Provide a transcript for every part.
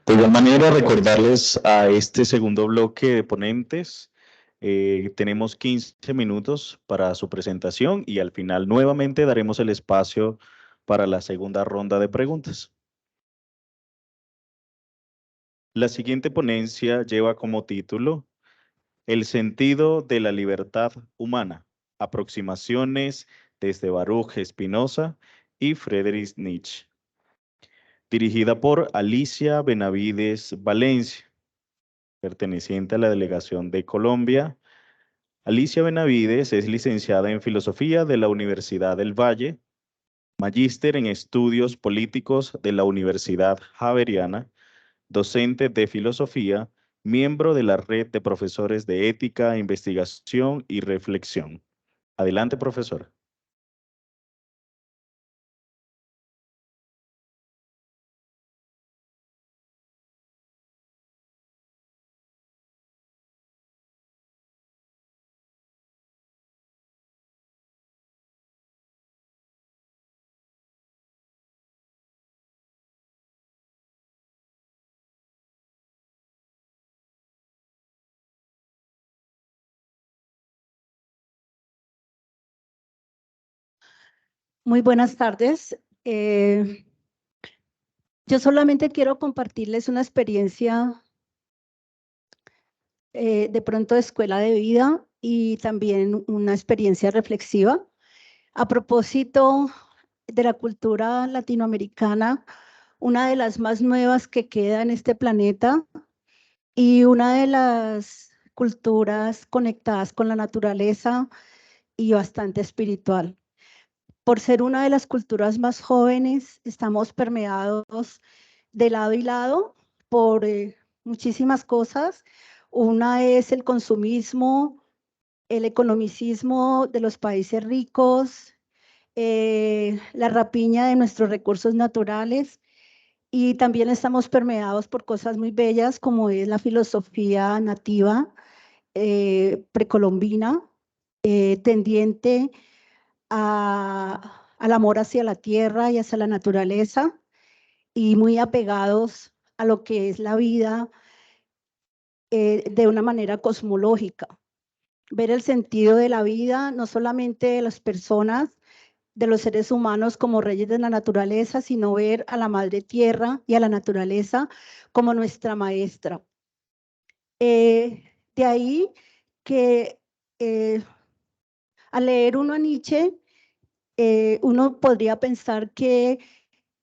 De igual manera, recordarles a este segundo bloque de ponentes, tenemos 15 minutos para su presentación y al final nuevamente daremos el espacio para la segunda ronda de preguntas. La siguiente ponencia lleva como título El sentido de la libertad humana, aproximaciones desde Baruch Spinoza y Friedrich Nietzsche, dirigida por Alicia Benavides Valencia, perteneciente a la delegación de Colombia. Alicia Benavides es licenciada en Filosofía de la Universidad del Valle, magíster en Estudios Políticos de la Universidad Javeriana, docente de Filosofía, miembro de la Red de Profesores de Ética, Investigación y Reflexión. Adelante, profesora. Muy buenas tardes. Yo solamente quiero compartirles una experiencia de pronto de escuela de vida y también una experiencia reflexiva. A propósito de la cultura latinoamericana, una de las más nuevas que queda en este planeta y una de las culturas conectadas con la naturaleza y bastante espiritual. Por ser una de las culturas más jóvenes, estamos permeados de lado y lado por muchísimas cosas. Una es el consumismo, el economicismo de los países ricos, la rapiña de nuestros recursos naturales y también estamos permeados por cosas muy bellas como es la filosofía nativa precolombina, tendiente al amor hacia la tierra y hacia la naturaleza y muy apegados a lo que es la vida de una manera cosmológica. Ver el sentido de la vida, no solamente de las personas, de los seres humanos como reyes de la naturaleza, sino ver a la madre tierra y a la naturaleza como nuestra maestra. De ahí que al leer uno a Nietzsche, uno podría pensar que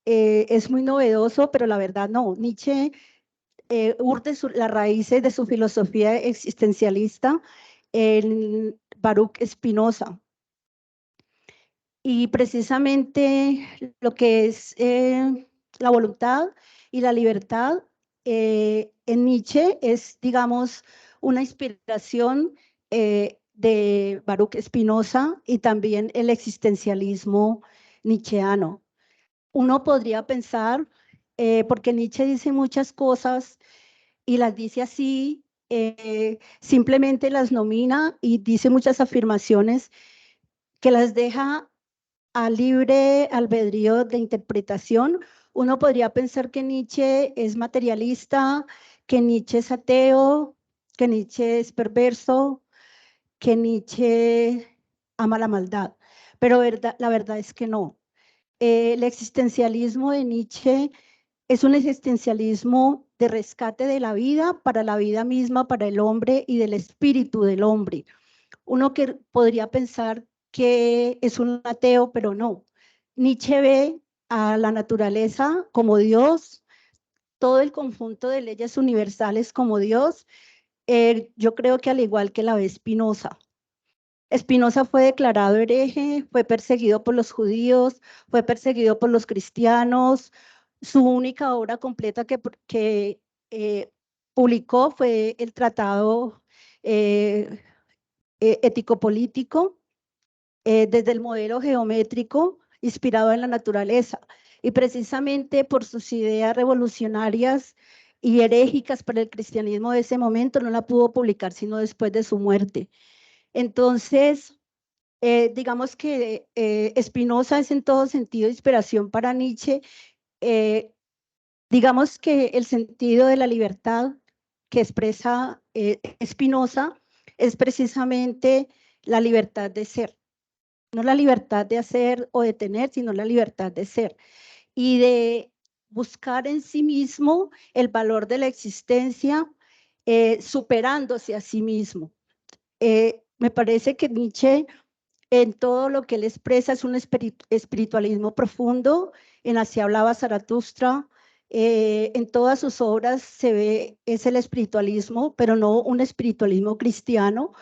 es muy novedoso, pero la verdad no. Nietzsche urte las raíces de su filosofía existencialista en Baruch Spinoza. Y precisamente lo que es la voluntad y la libertad en Nietzsche es, digamos, una inspiración de Baruch Spinoza y también el existencialismo nietzscheano. Uno podría pensar, porque Nietzsche dice muchas cosas y las dice así, simplemente las nomina y dice muchas afirmaciones que las deja a libre albedrío de interpretación. Uno podría pensar que Nietzsche es materialista, que Nietzsche es ateo, que Nietzsche es perverso, que Nietzsche ama la maldad, pero la verdad es que no. El existencialismo de Nietzsche es un existencialismo de rescate de la vida para la vida misma, para el hombre y del espíritu del hombre. Uno que podría pensar que es un ateo, pero no. Nietzsche ve a la naturaleza como Dios, todo el conjunto de leyes universales como Dios. Yo creo que al igual que la ve Spinoza. Spinoza fue declarado hereje, fue perseguido por los judíos, fue perseguido por los cristianos. Su única obra completa que publicó fue el Tratado eh, Ético-Político, desde el modelo geométrico inspirado en la naturaleza. Y precisamente por sus ideas revolucionarias y herégicas para el cristianismo de ese momento, no la pudo publicar sino después de su muerte. Entonces, digamos que Spinoza es en todo sentido inspiración para Nietzsche, eh, Digamos que el sentido de la libertad que expresa Spinoza es precisamente la libertad de ser, no la libertad de hacer o de tener, sino la libertad de ser y de buscar en sí mismo el valor de la existencia, superándose a sí mismo. Me parece que Nietzsche, en todo lo que él expresa, es un espiritualismo profundo. En Así hablaba Zaratustra, en todas sus obras se ve, es el espiritualismo, pero no un espiritualismo cristiano,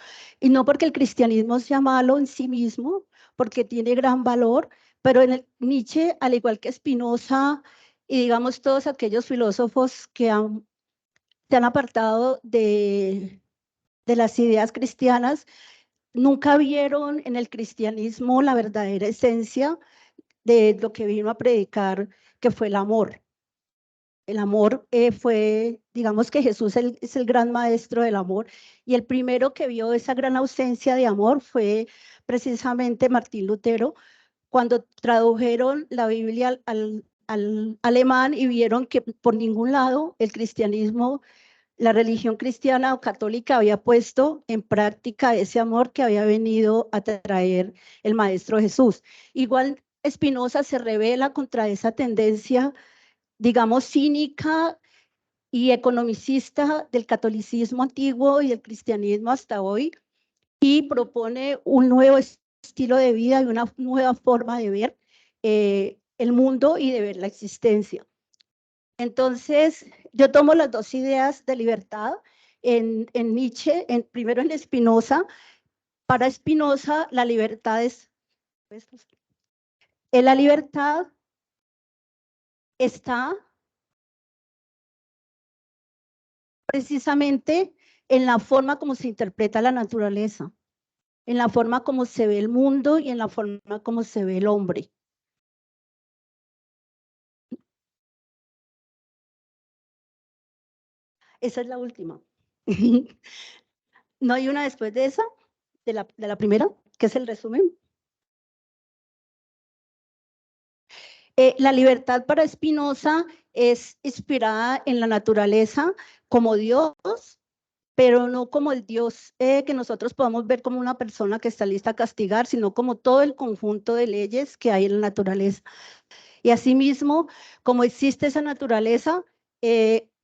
y no porque el cristianismo sea malo en sí mismo, porque tiene gran valor, pero en el Nietzsche, al igual que Spinoza, y digamos todos aquellos filósofos que se han apartado de las ideas cristianas, nunca vieron en el cristianismo la verdadera esencia de lo que vino a predicar, que fue el amor. El amor fue, digamos que Jesús es el gran maestro del amor, y el primero que vio esa gran ausencia de amor fue precisamente Martín Lutero, cuando tradujeron la Biblia al alemán y vieron que por ningún lado el cristianismo, la religión cristiana o católica había puesto en práctica ese amor que había venido a traer el Maestro Jesús. Igual Spinoza se revela contra esa tendencia, digamos, cínica y economicista del catolicismo antiguo y del cristianismo hasta hoy, y propone un nuevo estilo de vida y una nueva forma de ver el mundo y de ver la existencia. Entonces, yo tomo las dos ideas de libertad en Nietzsche, primero en Spinoza. Para Spinoza, la libertad la libertad está precisamente en la forma como se interpreta la naturaleza, en la forma como se ve el mundo y en la forma como se ve el hombre. Esa es la última. ¿No hay una después de esa? De la primera, que es el resumen. La libertad para Spinoza es inspirada en la naturaleza como Dios, pero no como el Dios que nosotros podamos ver como una persona que está lista a castigar, sino como todo el conjunto de leyes que hay en la naturaleza. Y asimismo, como existe esa naturaleza,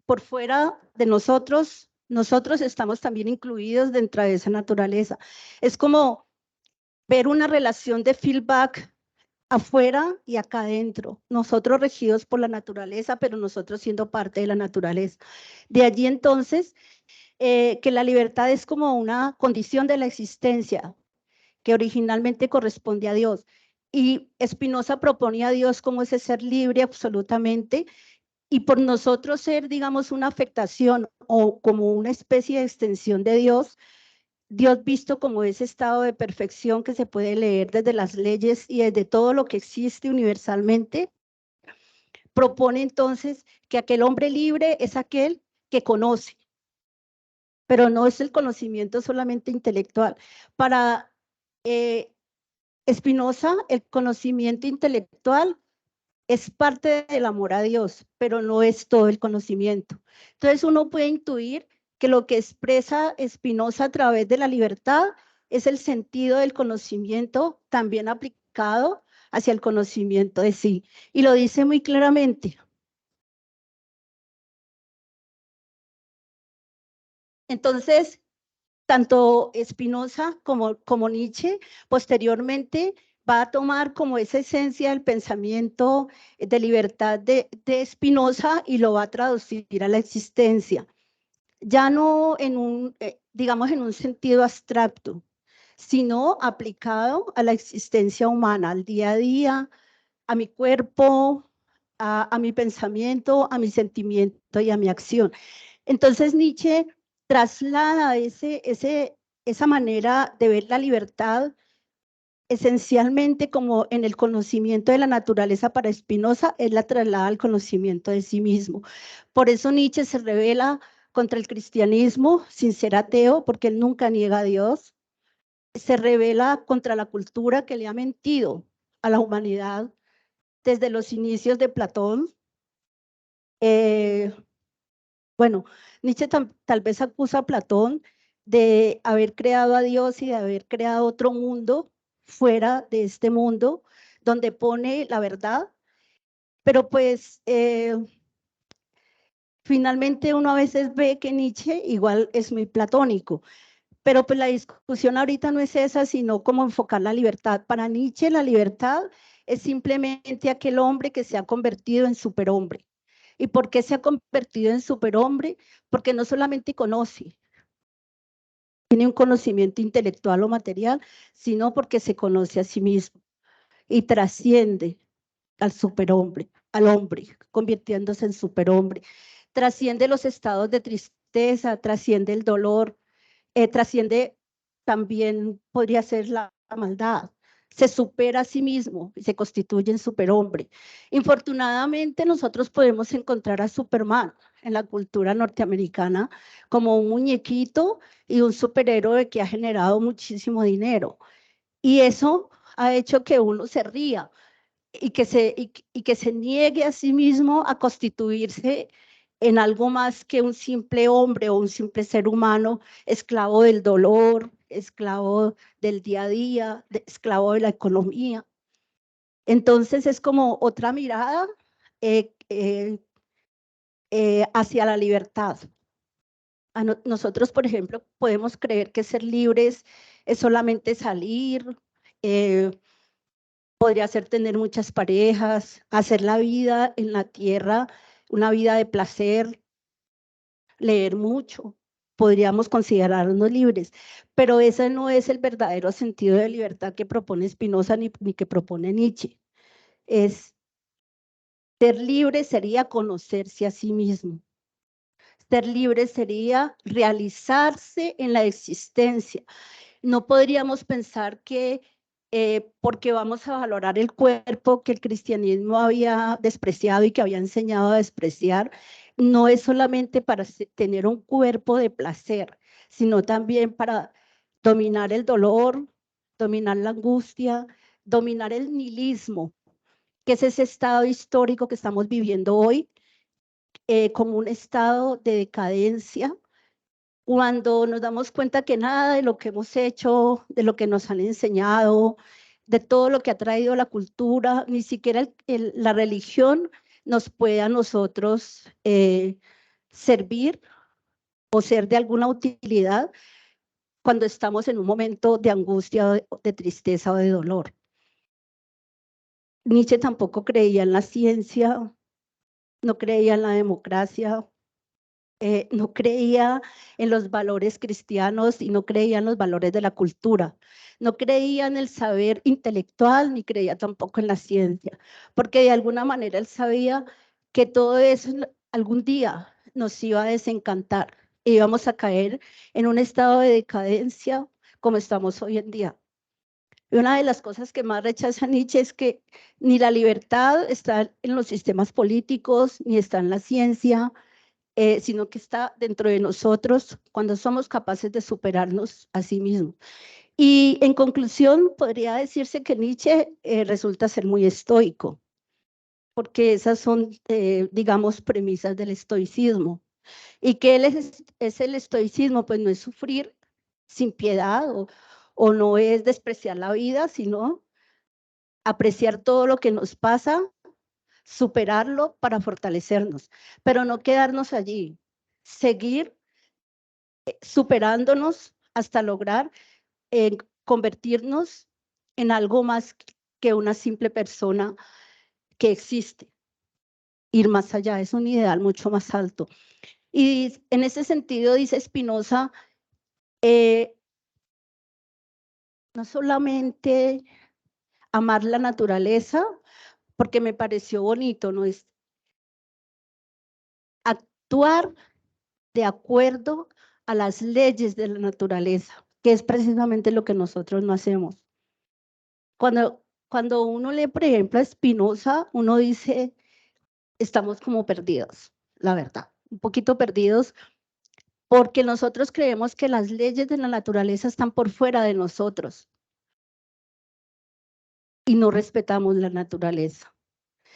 por fuera de nosotros, nosotros estamos también incluidos dentro de esa naturaleza. Es como ver una relación de feedback afuera y acá adentro, nosotros regidos por la naturaleza, pero nosotros siendo parte de la naturaleza. De allí entonces, que la libertad es como una condición de la existencia que originalmente corresponde a Dios. Y Spinoza proponía a Dios como ese ser libre absolutamente, y por nosotros ser, digamos, una afectación o como una especie de extensión de Dios, Dios visto como ese estado de perfección que se puede leer desde las leyes y desde todo lo que existe universalmente, propone entonces que aquel hombre libre es aquel que conoce, pero no es el conocimiento solamente intelectual. Para Spinoza, el conocimiento intelectual es parte del amor a Dios, pero no es todo el conocimiento. Entonces uno puede intuir que lo que expresa Spinoza a través de la libertad es el sentido del conocimiento también aplicado hacia el conocimiento de sí. Y lo dice muy claramente. Entonces, tanto Spinoza como Nietzsche posteriormente va a tomar como esa esencia del pensamiento de libertad de Spinoza y lo va a traducir a la existencia, ya no en un, digamos, en un sentido abstracto, sino aplicado a la existencia humana, al día a día, a mi cuerpo, a mi pensamiento, a mi sentimiento y a mi acción. Entonces Nietzsche traslada esa manera de ver la libertad esencialmente como en el conocimiento de la naturaleza. Para Spinoza es la traslada al conocimiento de sí mismo. Por eso Nietzsche se revela contra el cristianismo sin ser ateo, porque él nunca niega a Dios. Se revela contra la cultura que le ha mentido a la humanidad desde los inicios de Platón. Bueno, Nietzsche tal vez acusa a Platón de haber creado a Dios y de haber creado otro mundo fuera de este mundo, donde pone la verdad, pero pues finalmente uno a veces ve que Nietzsche igual es muy platónico, pero pues la discusión ahorita no es esa, sino cómo enfocar la libertad. Para Nietzsche la libertad es simplemente aquel hombre que se ha convertido en superhombre. ¿Y por qué se ha convertido en superhombre? Porque no solamente conoce, tiene un conocimiento intelectual o material, sino porque se conoce a sí mismo y trasciende al superhombre, al hombre, convirtiéndose en superhombre. Trasciende los estados de tristeza, trasciende el dolor, trasciende también, podría ser la maldad. Se supera a sí mismo y se constituye en superhombre. Infortunadamente, nosotros podemos encontrar a Superman en la cultura norteamericana como un muñequito y un superhéroe que ha generado muchísimo dinero. Y eso ha hecho que uno se ría y que se niegue a sí mismo a constituirse en algo más que un simple hombre o un simple ser humano, esclavo del dolor, esclavo del día a día, esclavo de la economía. Entonces es como otra mirada hacia la libertad. Nosotros, por ejemplo, podemos creer que ser libres es solamente salir, podría ser tener muchas parejas, hacer la vida en la tierra, una vida de placer, leer mucho. Podríamos considerarnos libres, pero ese no es el verdadero sentido de libertad que propone Spinoza ni que propone Nietzsche. Es ser libre sería conocerse a sí mismo. Ser libre sería realizarse en la existencia. No podríamos pensar que porque vamos a valorar el cuerpo que el cristianismo había despreciado y que había enseñado a despreciar, no es solamente para tener un cuerpo de placer, sino también para dominar el dolor, dominar la angustia, dominar el nihilismo, que es ese estado histórico que estamos viviendo hoy, como un estado de decadencia, cuando nos damos cuenta que nada de lo que hemos hecho, de lo que nos han enseñado, de todo lo que ha traído la cultura, ni siquiera la religión nos puede a nosotros servir o ser de alguna utilidad cuando estamos en un momento de angustia, de tristeza o de dolor. Nietzsche tampoco creía en la ciencia, no creía en la democracia, no creía en los valores cristianos y no creía en los valores de la cultura. No creía en el saber intelectual ni creía tampoco en la ciencia, porque de alguna manera él sabía que todo eso algún día nos iba a desencantar y íbamos a caer en un estado de decadencia como estamos hoy en día. Y una de las cosas que más rechaza Nietzsche es que ni la libertad está en los sistemas políticos, ni está en la ciencia, sino que está dentro de nosotros cuando somos capaces de superarnos a sí mismos. Y en conclusión, podría decirse que Nietzsche resulta ser muy estoico, porque esas son, digamos, premisas del estoicismo. ¿Y qué es el estoicismo? Pues no es sufrir sin piedad o no es despreciar la vida, sino apreciar todo lo que nos pasa, superarlo para fortalecernos, pero no quedarnos allí, seguir superándonos hasta lograr convertirnos en algo más que una simple persona que existe. Ir más allá, es un ideal mucho más alto. Y en ese sentido, dice Spinoza, no solamente amar la naturaleza, porque me pareció bonito, no es actuar de acuerdo a las leyes de la naturaleza, que es precisamente lo que nosotros no hacemos. Cuando uno lee, por ejemplo, a Spinoza, uno dice, estamos como perdidos, la verdad, un poquito perdidos, porque nosotros creemos que las leyes de la naturaleza están por fuera de nosotros y no respetamos la naturaleza.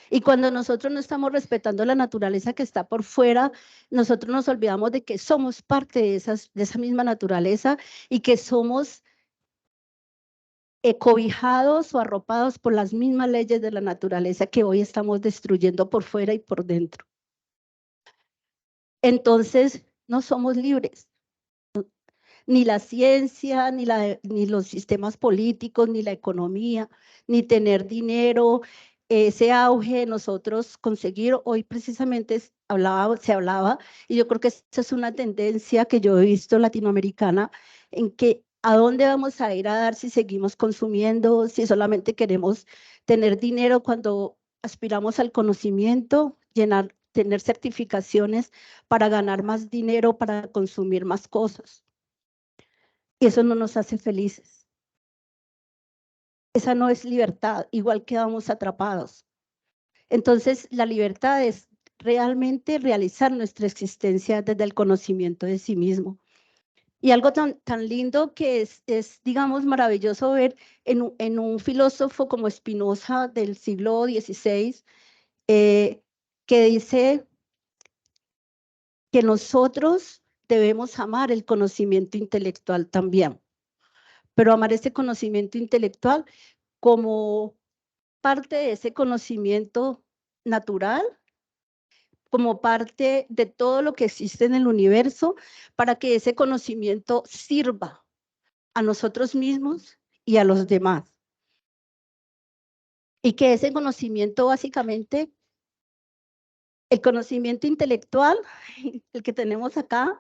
Y cuando nosotros no estamos respetando la naturaleza que está por fuera, nosotros nos olvidamos de que somos parte de esa misma naturaleza y que somos cobijados o arropados por las mismas leyes de la naturaleza que hoy estamos destruyendo por fuera y por dentro. Entonces, no somos libres. Ni la ciencia, ni los sistemas políticos, ni la economía, ni tener dinero, ese auge de nosotros conseguir. Hoy precisamente se hablaba, y yo creo que esa es una tendencia que yo he visto latinoamericana, en que ¿a dónde vamos a ir a dar si seguimos consumiendo, si solamente queremos tener dinero cuando aspiramos al conocimiento, tener certificaciones para ganar más dinero, para consumir más cosas? Y eso no nos hace felices. Esa no es libertad, igual quedamos atrapados. Entonces, la libertad es realmente realizar nuestra existencia desde el conocimiento de sí mismo. Y algo tan lindo que es, digamos, maravilloso ver en un filósofo como Spinoza del siglo XVI, que dice que nosotros debemos amar el conocimiento intelectual también, pero amar ese conocimiento intelectual como parte de ese conocimiento natural, como parte de todo lo que existe en el universo, para que ese conocimiento sirva a nosotros mismos y a los demás. Y que ese conocimiento, básicamente, el conocimiento intelectual, el que tenemos acá,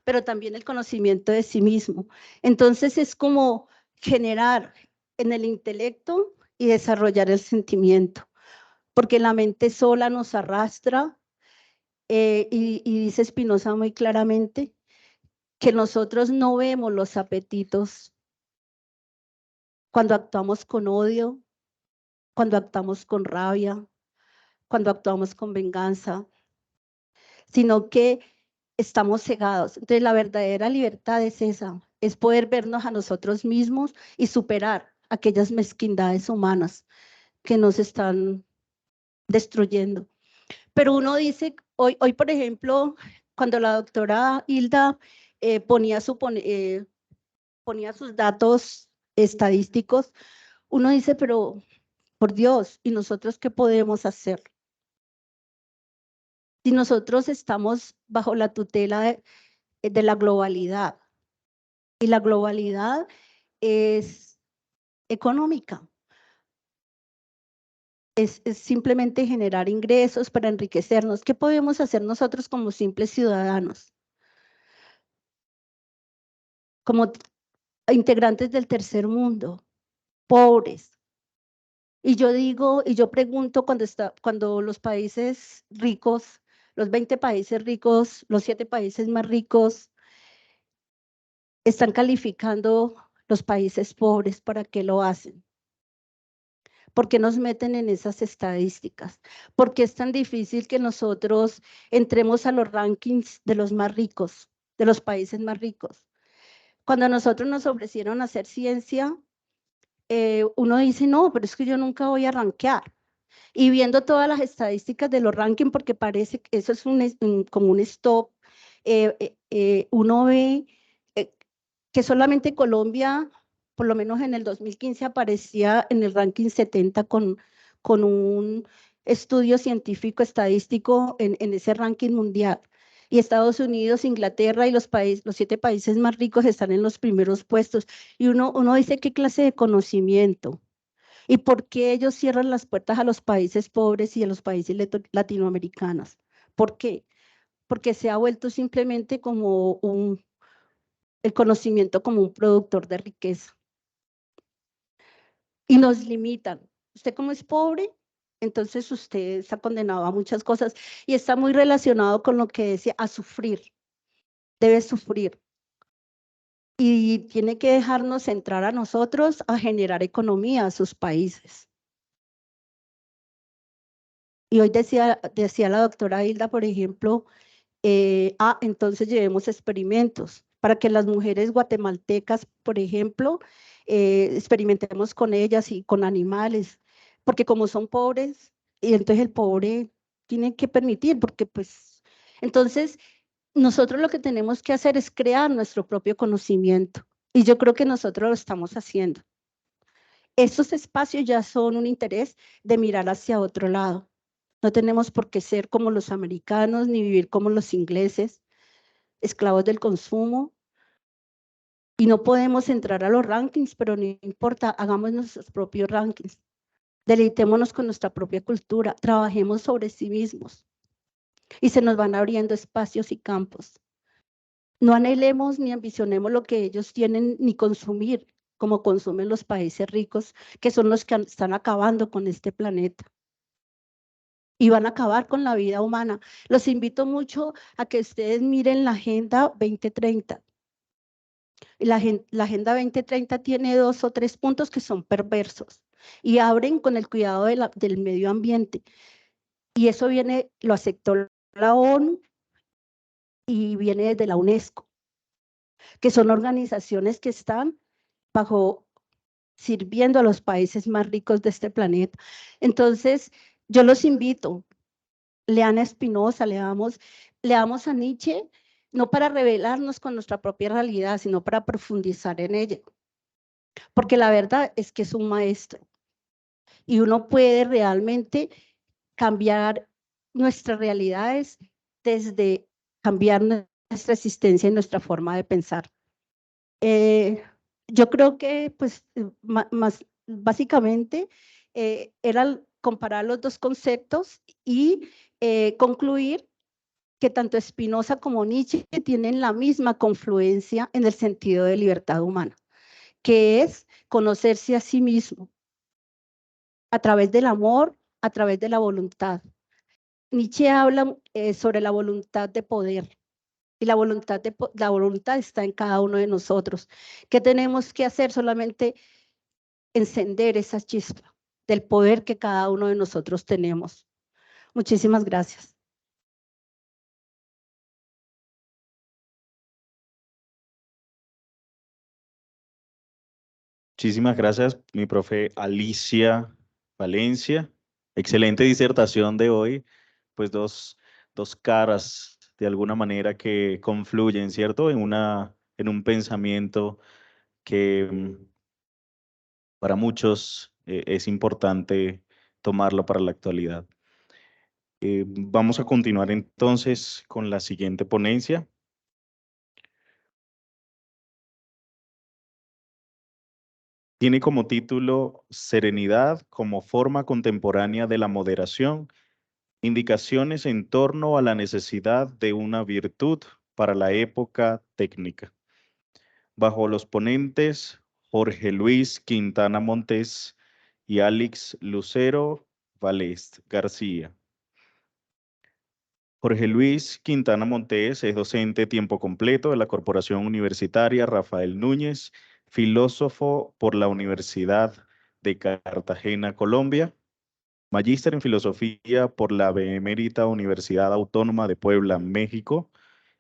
pero también el conocimiento de sí mismo. Entonces es como generar en el intelecto y desarrollar el sentimiento, porque la mente sola nos arrastra, y dice Spinoza muy claramente que nosotros no vemos los apetitos cuando actuamos con odio, cuando actuamos con rabia, cuando actuamos con venganza, sino que estamos cegados. Entonces la verdadera libertad es esa, es poder vernos a nosotros mismos y superar aquellas mezquindades humanas que nos están destruyendo. Pero uno dice, hoy por ejemplo, cuando la doctora Hilda ponía sus datos estadísticos, uno dice, pero por Dios, ¿y nosotros qué podemos hacer? Si nosotros estamos bajo la tutela de la globalidad, y la globalidad es económica, es simplemente generar ingresos para enriquecernos. ¿Qué podemos hacer nosotros como simples ciudadanos? Como integrantes del tercer mundo, pobres. Y yo digo, y yo pregunto cuando los países ricos, los 20 países ricos, los 7 países más ricos, están calificando los países pobres, ¿para qué lo hacen? ¿Por qué nos meten en esas estadísticas? ¿Por qué es tan difícil que nosotros entremos a los rankings de los más ricos, de los países más ricos? Cuando a nosotros nos ofrecieron hacer ciencia, uno dice, no, pero es que yo nunca voy a rankear. Y viendo todas las estadísticas de los rankings, porque parece que eso es como un stop, uno ve que solamente Colombia, por lo menos en el 2015, aparecía en el ranking 70 con un estudio científico estadístico en ese ranking mundial. Y Estados Unidos, Inglaterra y los 7 países más ricos están en los primeros puestos. Y uno dice, ¿qué clase de conocimiento? ¿Y por qué ellos cierran las puertas a los países pobres y a los países latinoamericanos? ¿Por qué? Porque se ha vuelto simplemente como el conocimiento como un productor de riqueza. Y nos limitan. Usted como es pobre, entonces usted está condenado a muchas cosas y está muy relacionado con lo que decía, a sufrir. Debe sufrir. Y tiene que dejarnos entrar a nosotros a generar economía a sus países. Y hoy decía la doctora Hilda, por ejemplo, entonces llevemos experimentos para que las mujeres guatemaltecas, por ejemplo, experimentemos con ellas y con animales, porque como son pobres, y entonces el pobre tiene que permitir, porque pues, entonces nosotros lo que tenemos que hacer es crear nuestro propio conocimiento, y yo creo que nosotros lo estamos haciendo. Estos espacios ya son un interés de mirar hacia otro lado. No tenemos por qué ser como los americanos, ni vivir como los ingleses, esclavos del consumo, y no podemos entrar a los rankings, pero no importa, hagamos nuestros propios rankings. Deleitémonos con nuestra propia cultura, trabajemos sobre sí mismos y se nos van abriendo espacios y campos. No anhelemos ni ambicionemos lo que ellos tienen, ni consumir como consumen los países ricos, que son los que están acabando con este planeta y van a acabar con la vida humana. Los invito mucho a que ustedes miren la Agenda 2030. La Agenda 2030 tiene 2 o 3 puntos que son perversos y abren con el cuidado del medio ambiente. Y eso viene, lo aceptó la ONU y viene desde la UNESCO, que son organizaciones que están sirviendo a los países más ricos de este planeta. Entonces, yo los invito, lean a Spinoza, leamos a Nietzsche, no para revelarnos con nuestra propia realidad, sino para profundizar en ella. Porque la verdad es que es un maestro y uno puede realmente cambiar nuestras realidades desde cambiar nuestra existencia y nuestra forma de pensar. Yo creo que, pues, más básicamente, era comparar los dos conceptos y concluir que tanto Spinoza como Nietzsche tienen la misma confluencia en el sentido de libertad humana, que es conocerse a sí mismo a través del amor, a través de la voluntad. Nietzsche habla sobre la voluntad de poder, y la voluntad está en cada uno de nosotros. ¿Qué tenemos que hacer? Solamente encender esa chispa del poder que cada uno de nosotros tenemos. Muchísimas gracias. Muchísimas gracias, mi profe Alicia Valencia. Excelente disertación de hoy, pues dos caras de alguna manera que confluyen, ¿cierto? En un pensamiento que para muchos es importante tomarlo para la actualidad. Vamos a continuar entonces con la siguiente ponencia. Tiene como título Serenidad como forma contemporánea de la moderación, indicaciones en torno a la necesidad de una virtud para la época técnica. Bajo los ponentes Jorge Luis Quintana Montes y Alex Lucero Valest García. Jorge Luis Quintana Montes es docente tiempo completo de la Corporación Universitaria Rafael Núñez, filósofo por la Universidad de Cartagena, Colombia, magíster en filosofía por la Benemérita Universidad Autónoma de Puebla, México,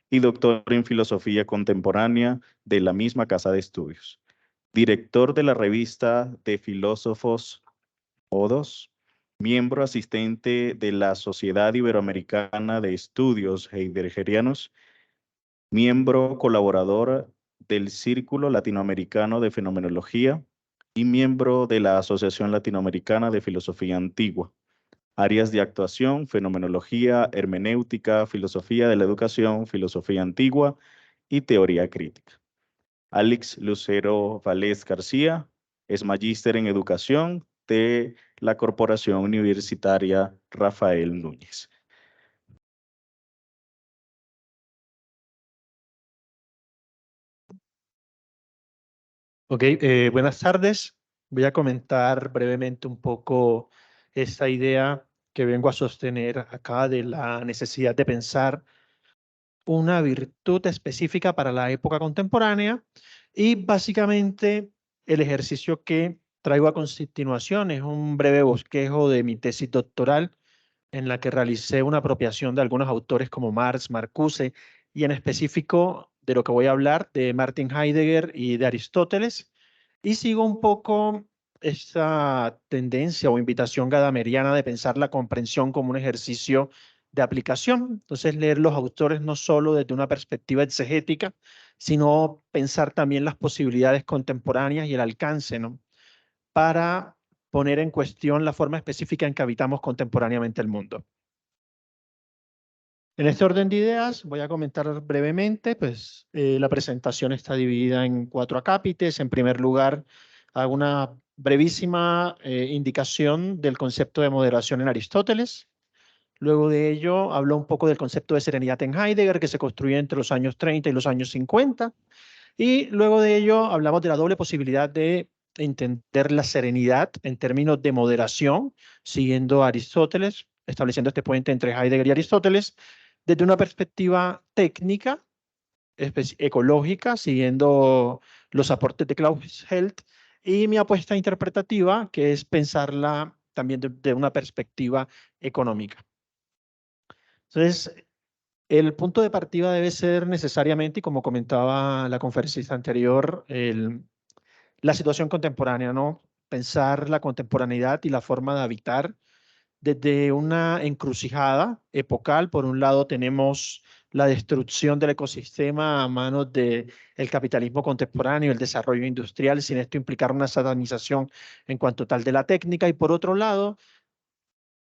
y doctor en filosofía contemporánea de la misma casa de estudios. Director de la revista de filósofos Odos, miembro asistente de la Sociedad Iberoamericana de Estudios Heideggerianos, miembro colaborador del Círculo Latinoamericano de Fenomenología y miembro de la Asociación Latinoamericana de Filosofía Antigua. Áreas de actuación: fenomenología, hermenéutica, filosofía de la educación, filosofía antigua y teoría crítica. Alex Lucero Valés García es magíster en educación de la Corporación Universitaria Rafael Núñez. Ok, buenas tardes. Voy a comentar brevemente un poco esta idea que vengo a sostener acá de la necesidad de pensar una virtud específica para la época contemporánea y básicamente el ejercicio que traigo a continuación es un breve bosquejo de mi tesis doctoral en la que realicé una apropiación de algunos autores como Marx, Marcuse y en específico de lo que voy a hablar de Martin Heidegger y de Aristóteles, y sigo un poco esta tendencia o invitación gadameriana de pensar la comprensión como un ejercicio de aplicación. Entonces, leer los autores no solo desde una perspectiva exegética, sino pensar también las posibilidades contemporáneas y el alcance, ¿no? Para poner en cuestión la forma específica en que habitamos contemporáneamente el mundo. En este orden de ideas voy a comentar brevemente, pues la presentación está dividida en 4 acápites. En primer lugar, hago una brevísima indicación del concepto de moderación en Aristóteles. Luego de ello, hablo un poco del concepto de serenidad en Heidegger, que se construye entre los años 30 y los años 50. Y luego de ello, hablamos de la doble posibilidad de entender la serenidad en términos de moderación, siguiendo a Aristóteles, estableciendo este puente entre Heidegger y Aristóteles, desde una perspectiva técnica, ecológica, siguiendo los aportes de Klaus Helt, y mi apuesta interpretativa, que es pensarla también de una perspectiva económica. Entonces, el punto de partida debe ser necesariamente, y como comentaba la conferencista anterior, la situación contemporánea, ¿no? Pensar la contemporaneidad y la forma de habitar desde una encrucijada epocal. Por un lado tenemos la destrucción del ecosistema a manos del capitalismo contemporáneo, el desarrollo industrial, sin esto implicar una satanización en cuanto tal de la técnica. Y por otro lado,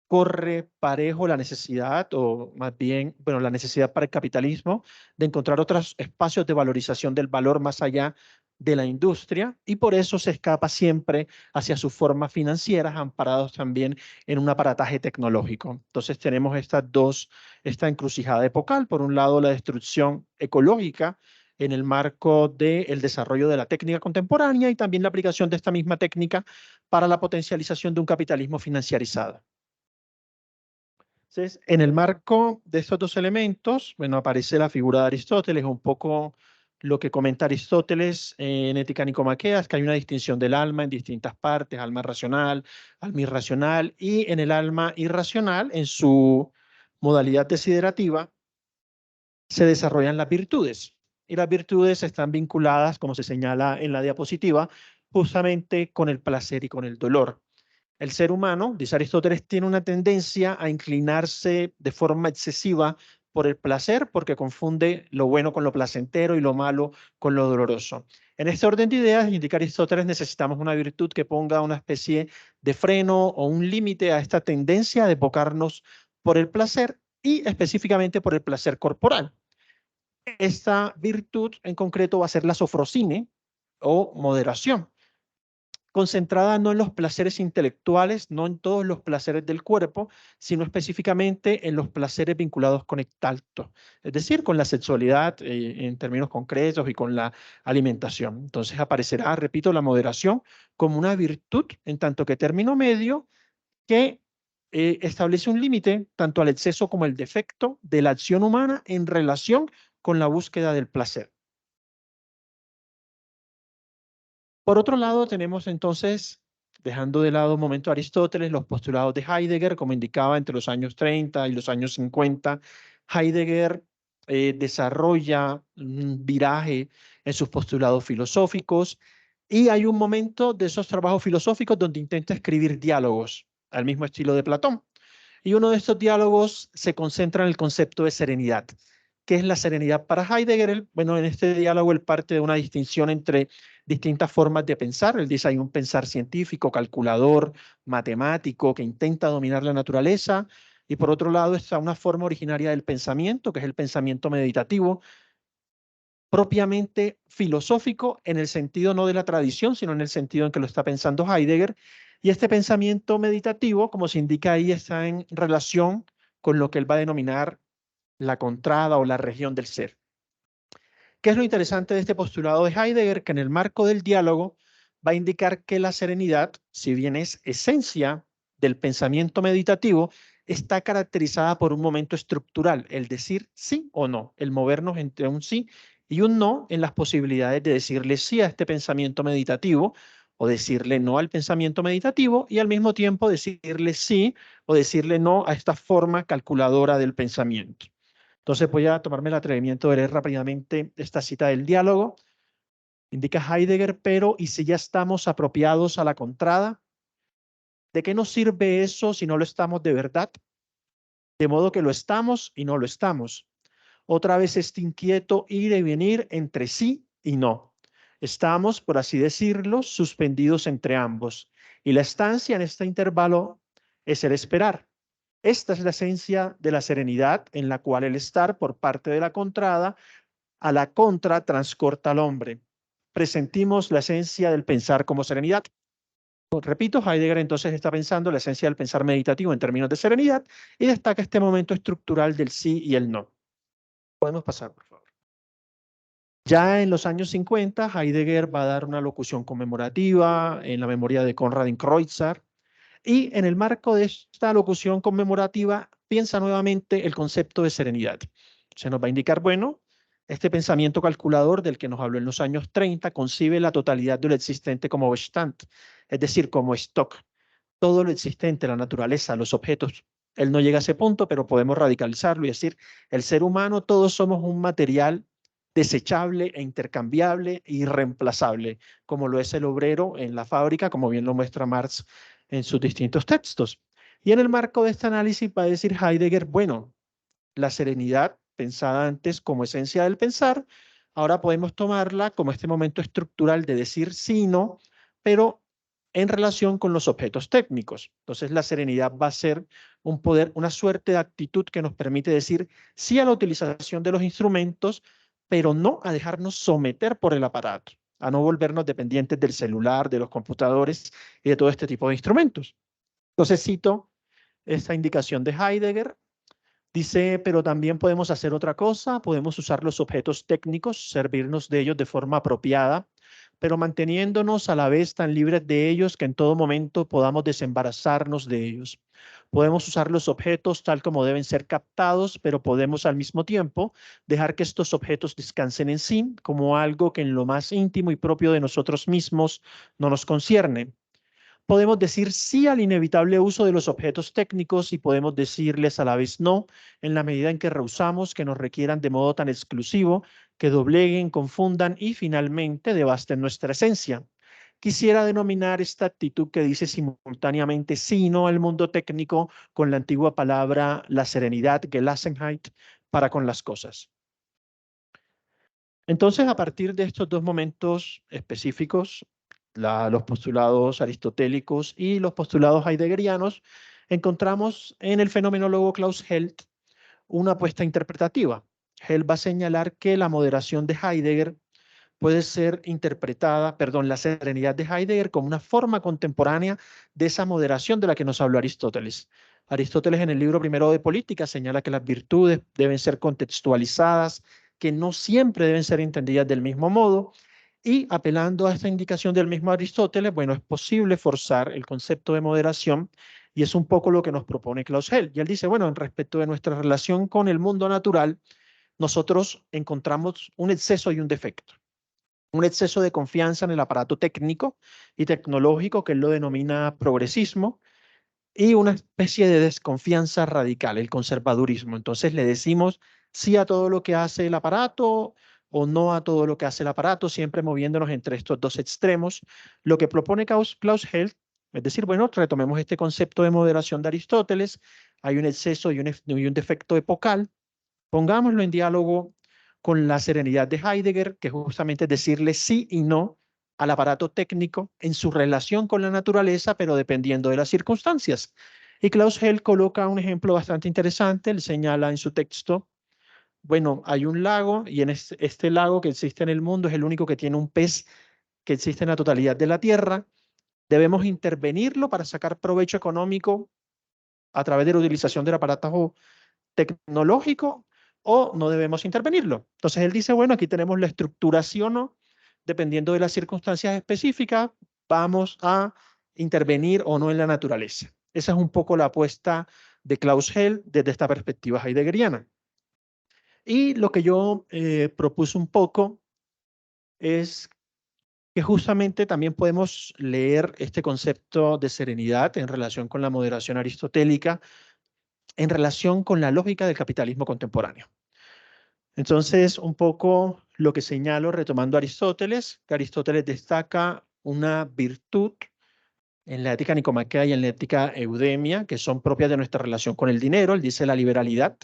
corre parejo la necesidad, o más bien, bueno, la necesidad para el capitalismo de encontrar otros espacios de valorización del valor más allá de la industria, y por eso se escapa siempre hacia sus formas financieras, amparados también en un aparataje tecnológico. Entonces tenemos esta encrucijada epocal. Por un lado, la destrucción ecológica en el marco del desarrollo de la técnica contemporánea, y también la aplicación de esta misma técnica para la potencialización de un capitalismo financiarizado. Entonces, en el marco de estos 2 elementos, bueno, aparece la figura de Aristóteles, un poco lo que comenta Aristóteles en Ética Nicomaqueas, que hay una distinción del alma en distintas partes: alma racional, alma irracional, y en el alma irracional, en su modalidad desiderativa, se desarrollan las virtudes. Y las virtudes están vinculadas, como se señala en la diapositiva, justamente con el placer y con el dolor. El ser humano, dice Aristóteles, tiene una tendencia a inclinarse de forma excesiva por el placer, porque confunde lo bueno con lo placentero y lo malo con lo doloroso. En este orden de ideas, indica Aristóteles, necesitamos una virtud que ponga una especie de freno o un límite a esta tendencia a desbocarnos por el placer, y específicamente por el placer corporal. Esta virtud en concreto va a ser la sofrosine, o moderación, concentrada no en los placeres intelectuales, no en todos los placeres del cuerpo, sino específicamente en los placeres vinculados con el tacto, es decir, con la sexualidad en términos concretos y con la alimentación. Entonces aparecerá, repito, la moderación como una virtud en tanto que término medio, que establece un límite tanto al exceso como al defecto de la acción humana en relación con la búsqueda del placer. Por otro lado, tenemos entonces, dejando de lado un momento a Aristóteles, los postulados de Heidegger. Como indicaba, entre los años 30 y los años 50, Heidegger desarrolla un viraje en sus postulados filosóficos, y hay un momento de esos trabajos filosóficos donde intenta escribir diálogos al mismo estilo de Platón. Y uno de estos diálogos se concentra en el concepto de serenidad. ¿Qué es la serenidad para Heidegger? Bueno, en este diálogo él parte de una distinción entre distintas formas de pensar. Él dice: hay un pensar científico, calculador, matemático, que intenta dominar la naturaleza, y por otro lado está una forma originaria del pensamiento, que es el pensamiento meditativo, propiamente filosófico, en el sentido no de la tradición, sino en el sentido en que lo está pensando Heidegger. Y este pensamiento meditativo, como se indica ahí, está en relación con lo que él va a denominar la contrada o la región del ser. ¿Qué es lo interesante de este postulado de Heidegger? Que en el marco del diálogo va a indicar que la serenidad, si bien es esencia del pensamiento meditativo, está caracterizada por un momento estructural, el decir sí o no, el movernos entre un sí y un no en las posibilidades de decirle sí a este pensamiento meditativo o decirle no al pensamiento meditativo, y al mismo tiempo decirle sí o decirle no a esta forma calculadora del pensamiento. Entonces voy a tomarme el atrevimiento de leer rápidamente esta cita del diálogo. Indica Heidegger, pero ¿y si ya estamos apropiados a la contrada? ¿De qué nos sirve eso si no lo estamos de verdad? De modo que lo estamos y no lo estamos. Otra vez este inquieto ir y venir entre sí y no. Estamos, por así decirlo, suspendidos entre ambos. Y la estancia en este intervalo es el esperar. Esta es la esencia de la serenidad en la cual el estar por parte de la contrada a la contra transcorta al hombre. Presentimos la esencia del pensar como serenidad. Repito, Heidegger entonces está pensando la esencia del pensar meditativo en términos de serenidad y destaca este momento estructural del sí y el no. Podemos pasar, por favor. Ya en los años 50, Heidegger va a dar una locución conmemorativa en la memoria de Konrad in Kreuzar, y en el marco de esta locución conmemorativa piensa nuevamente el concepto de serenidad. Se nos va a indicar, bueno, este pensamiento calculador del que nos habló en los años 30 concibe la totalidad de lo existente como Bestand, es decir, como stock. Todo lo existente, la naturaleza, los objetos. Él no llega a ese punto, pero podemos radicalizarlo y decir, el ser humano, todos somos un material desechable e intercambiable e irreemplazable, como lo es el obrero en la fábrica, como bien lo muestra Marx en sus distintos textos. Y en el marco de este análisis va a decir Heidegger, bueno, la serenidad pensada antes como esencia del pensar, ahora podemos tomarla como este momento estructural de decir sí y no, pero en relación con los objetos técnicos. Entonces la serenidad va a ser un poder, una suerte de actitud que nos permite decir sí a la utilización de los instrumentos, pero no a dejarnos someter por el aparato, a no volvernos dependientes del celular, de los computadores y de todo este tipo de instrumentos. Entonces cito esta indicación de Heidegger. Dice, pero también podemos hacer otra cosa, podemos usar los objetos técnicos, servirnos de ellos de forma apropiada, pero manteniéndonos a la vez tan libres de ellos que en todo momento podamos desembarazarnos de ellos. Podemos usar los objetos tal como deben ser captados, pero podemos al mismo tiempo dejar que estos objetos descansen en sí como algo que en lo más íntimo y propio de nosotros mismos no nos concierne. Podemos decir sí al inevitable uso de los objetos técnicos y podemos decirles a la vez no en la medida en que rehusamos que nos requieran de modo tan exclusivo, que dobleguen, confundan y finalmente devasten nuestra esencia. Quisiera denominar esta actitud que dice simultáneamente sí y no al mundo técnico con la antigua palabra la serenidad, Gelassenheit, para con las cosas. Entonces, a partir de estos dos momentos específicos, los postulados aristotélicos y los postulados heideggerianos, encontramos en el fenomenólogo Klaus Heldt una apuesta interpretativa. Heldt va a señalar que la moderación de Heidegger puede ser interpretada, perdón, la serenidad de Heidegger como una forma contemporánea de esa moderación de la que nos habló Aristóteles. Aristóteles en el libro primero de Política señala que las virtudes deben ser contextualizadas, que no siempre deben ser entendidas del mismo modo, y apelando a esta indicación del mismo Aristóteles, bueno, es posible forzar el concepto de moderación y es un poco lo que nos propone Klaus Heldt. Y él dice, bueno, en respecto de nuestra relación con el mundo natural, nosotros encontramos un exceso y un defecto. Un exceso de confianza en el aparato técnico y tecnológico, que él lo denomina progresismo, y una especie de desconfianza radical, el conservadurismo. Entonces le decimos sí a todo lo que hace el aparato o no a todo lo que hace el aparato, siempre moviéndonos entre estos dos extremos. Lo que propone Klaus Heldt, es decir, bueno, retomemos este concepto de moderación de Aristóteles, hay un exceso y un defecto epocal, pongámoslo en diálogo con la serenidad de Heidegger, que justamente es decirle sí y no al aparato técnico en su relación con la naturaleza, pero dependiendo de las circunstancias. Y Klaus Heldt coloca un ejemplo bastante interesante. Él señala en su texto, bueno, hay un lago y en este lago que existe en el mundo es el único que tiene un pez que existe en la totalidad de la Tierra. Debemos intervenirlo para sacar provecho económico a través de la utilización del aparato tecnológico, o no debemos intervenirlo. Entonces él dice, bueno, aquí tenemos la estructuración, ¿no? Dependiendo de las circunstancias específicas, vamos a intervenir o no en la naturaleza. Esa es un poco la apuesta de Klaus Heldt desde esta perspectiva heideggeriana. Y lo que yo propuse un poco es que justamente también podemos leer este concepto de serenidad en relación con la moderación aristotélica, en relación con la lógica del capitalismo contemporáneo. Entonces, un poco lo que señalo, retomando a Aristóteles, que Aristóteles destaca una virtud en la ética nicomaquea y en la ética eudemia, que son propias de nuestra relación con el dinero. Él dice la liberalidad.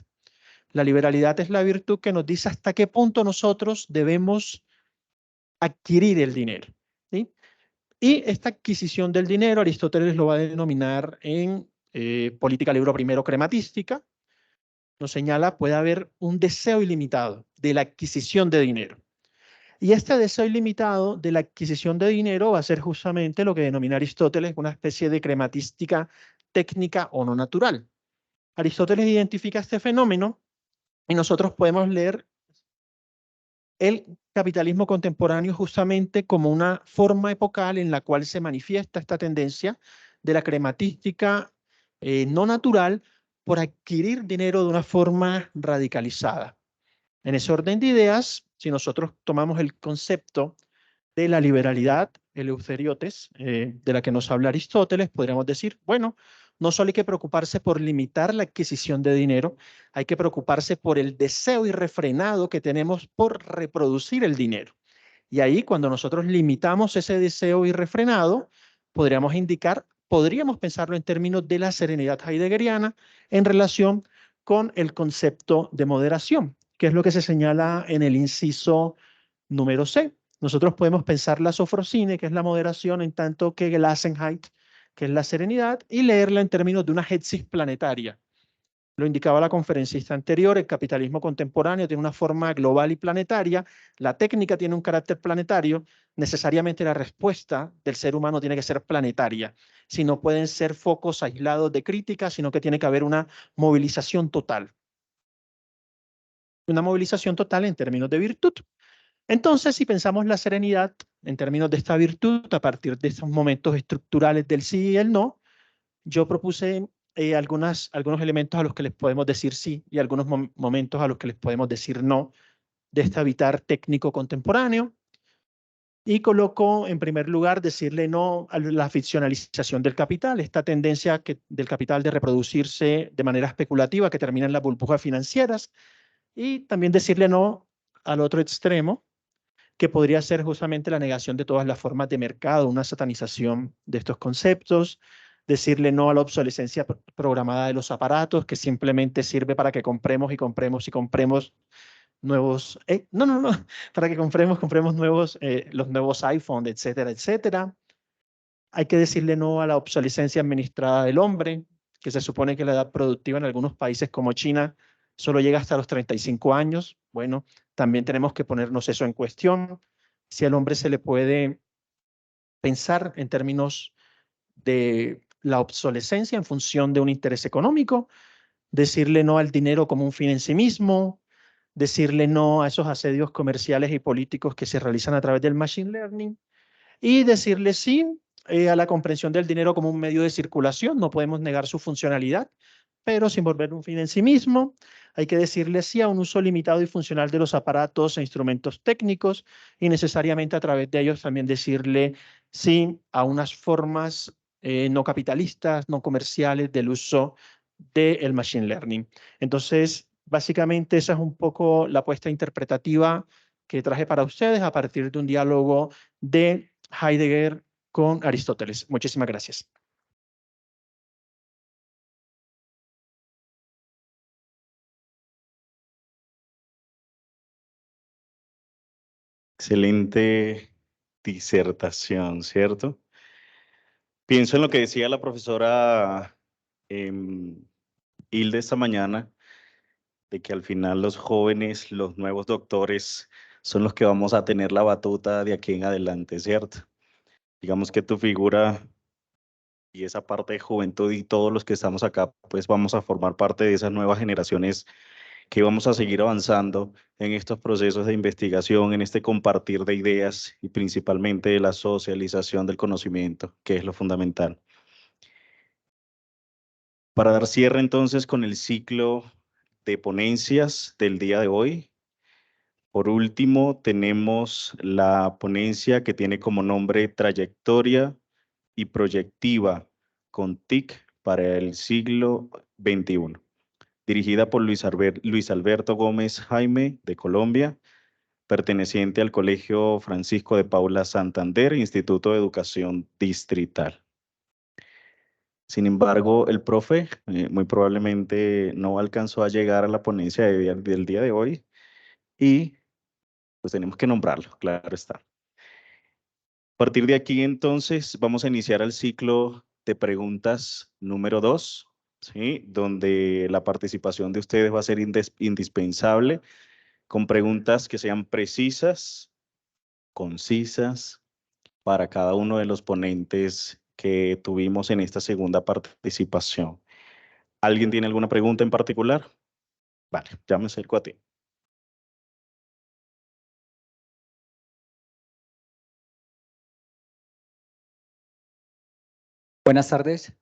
La liberalidad es la virtud que nos dice hasta qué punto nosotros debemos adquirir el dinero, ¿sí? Y esta adquisición del dinero, Aristóteles lo va a denominar en Política Libro Primero crematística, nos señala puede haber un deseo ilimitado de la adquisición de dinero. Y este deseo ilimitado de la adquisición de dinero va a ser justamente lo que denomina Aristóteles una especie de crematística técnica o no natural. Aristóteles identifica este fenómeno y nosotros podemos leer el capitalismo contemporáneo justamente como una forma epocal en la cual se manifiesta esta tendencia de la crematística no natural por adquirir dinero de una forma radicalizada. En ese orden de ideas, si nosotros tomamos el concepto de la liberalidad, el euceriotes, de la que nos habla Aristóteles, podríamos decir, bueno, no solo hay que preocuparse por limitar la adquisición de dinero, hay que preocuparse por el deseo irrefrenado que tenemos por reproducir el dinero. Y ahí, cuando nosotros limitamos ese deseo irrefrenado, podríamos pensarlo en términos de la serenidad heideggeriana en relación con el concepto de moderación, que es lo que se señala en el inciso número C. Nosotros podemos pensar la sofrosine, que es la moderación, en tanto que Gelassenheit, que es la serenidad, y leerla en términos de una hetzis planetaria. Lo indicaba la conferencista anterior, el capitalismo contemporáneo tiene una forma global y planetaria, la técnica tiene un carácter planetario, necesariamente la respuesta del ser humano tiene que ser planetaria, si no pueden ser focos aislados de crítica, sino que tiene que haber una movilización total. Una movilización total en términos de virtud. Entonces, si pensamos la serenidad en términos de esta virtud, a partir de estos momentos estructurales del sí y el no, yo propuse algunos elementos a los que les podemos decir sí y algunos momentos a los que les podemos decir no de este habitar técnico contemporáneo. Y coloco en primer lugar decirle no a la ficcionalización del capital, esta tendencia del capital de reproducirse de manera especulativa que termina en las burbujas financieras, y también decirle no al otro extremo, que podría ser justamente la negación de todas las formas de mercado, una satanización de estos conceptos, decirle no a la obsolescencia programada de los aparatos, que simplemente sirve para que compremos y compremos y compremos nuevos, para que compremos nuevos, los nuevos iPhone, etcétera, etcétera. Hay que decirle no a la obsolescencia administrada del hombre, que se supone que la edad productiva en algunos países como China solo llega hasta los 35 años. Bueno, también tenemos que ponernos eso en cuestión. Si al hombre se le puede pensar en términos de la obsolescencia en función de un interés económico, decirle no al dinero como un fin en sí mismo, decirle no a esos asedios comerciales y políticos que se realizan a través del machine learning, y decirle sí a la comprensión del dinero como un medio de circulación. No podemos negar su funcionalidad, pero sin volver un fin en sí mismo. Hay que decirle sí a un uso limitado y funcional de los aparatos e instrumentos técnicos, y necesariamente a través de ellos también decirle sí a unas formas no capitalistas, no comerciales del uso del machine learning. Entonces, básicamente esa es un poco la apuesta interpretativa que traje para ustedes a partir de un diálogo de Heidegger con Aristóteles. Muchísimas gracias. Excelente disertación, ¿cierto? Pienso en lo que decía la profesora Hilde esta mañana, de que al final los jóvenes, los nuevos doctores, son los que vamos a tener la batuta de aquí en adelante, ¿cierto? Digamos que tu figura y esa parte de juventud y todos los que estamos acá, pues vamos a formar parte de esas nuevas generaciones que vamos a seguir avanzando en estos procesos de investigación, en este compartir de ideas y principalmente de la socialización del conocimiento, que es lo fundamental. Para dar cierre entonces con el ciclo de ponencias del día de hoy, por último tenemos la ponencia que tiene como nombre Trayectoria y Proyectiva con TIC para el siglo XXI, dirigida por Luis Alberto Gómez Jaime de Colombia, perteneciente al Colegio Francisco de Paula Santander, Instituto de Educación Distrital. Sin embargo, el profe muy probablemente no alcanzó a llegar a la ponencia del día de hoy y pues tenemos que nombrarlo, claro está. A partir de aquí, entonces, vamos a iniciar el ciclo de preguntas número 2, ¿sí? Donde la participación de ustedes va a ser indispensable, con preguntas que sean precisas, concisas, para cada uno de los ponentes que tuvimos en esta segunda participación. ¿Alguien tiene alguna pregunta en particular? Vale, ya me acerco a ti. Buenas tardes.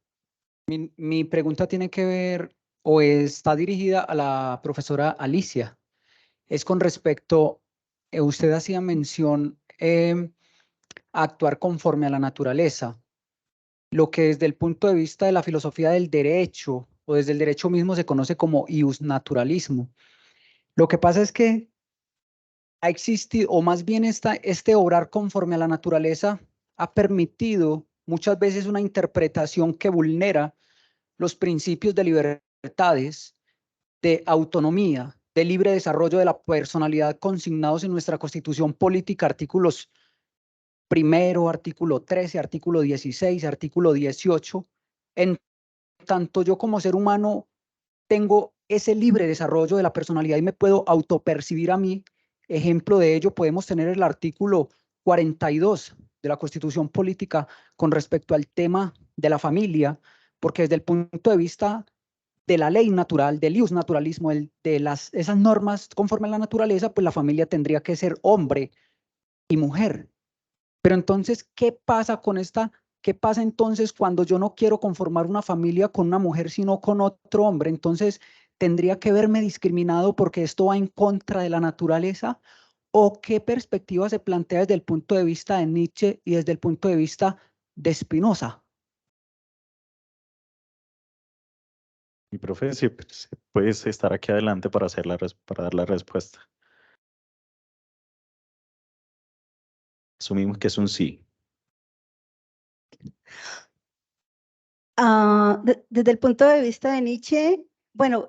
Mi pregunta tiene que ver o está dirigida a la profesora Alicia. Es con respecto, usted hacía mención a actuar conforme a la naturaleza, lo que desde el punto de vista de la filosofía del derecho o desde el derecho mismo se conoce como iusnaturalismo. Lo que pasa es que ha existido, o más bien este obrar conforme a la naturaleza ha permitido muchas veces una interpretación que vulnera los principios de libertades, de autonomía, de libre desarrollo de la personalidad consignados en nuestra Constitución Política, artículos 1, artículo 13, artículo 16, artículo 18. En tanto yo como ser humano tengo ese libre desarrollo de la personalidad y me puedo autopercibir a mí. Ejemplo de ello podemos tener el artículo 42 de la Constitución Política con respecto al tema de la familia, porque desde el punto de vista de la ley natural, del iusnaturalismo, de esas normas conforme a la naturaleza, pues la familia tendría que ser hombre y mujer. Pero entonces, ¿qué pasa con esta? ¿Qué pasa entonces cuando yo no quiero conformar una familia con una mujer, sino con otro hombre? Entonces, ¿tendría que verme discriminado porque esto va en contra de la naturaleza? ¿O qué perspectiva se plantea desde el punto de vista de Nietzsche y desde el punto de vista de Spinoza? Mi profe, sí, puedes estar aquí adelante para dar la respuesta. Asumimos que es un sí. Desde el punto de vista de Nietzsche, bueno,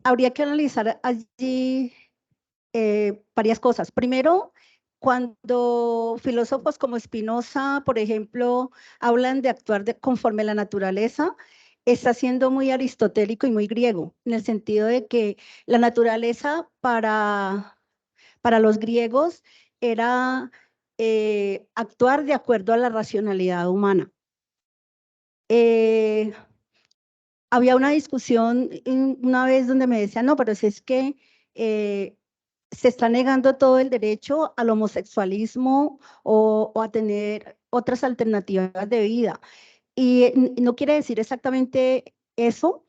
habría que analizar allí varias cosas. Primero, cuando filósofos como Spinoza, por ejemplo, hablan de actuar conforme a la naturaleza, está siendo muy aristotélico y muy griego, en el sentido de que la naturaleza para los griegos era actuar de acuerdo a la racionalidad humana. Había una discusión una vez donde me decían, no, pero si es que se está negando todo el derecho al homosexualismo o a tener otras alternativas de vida. Y no quiere decir exactamente eso,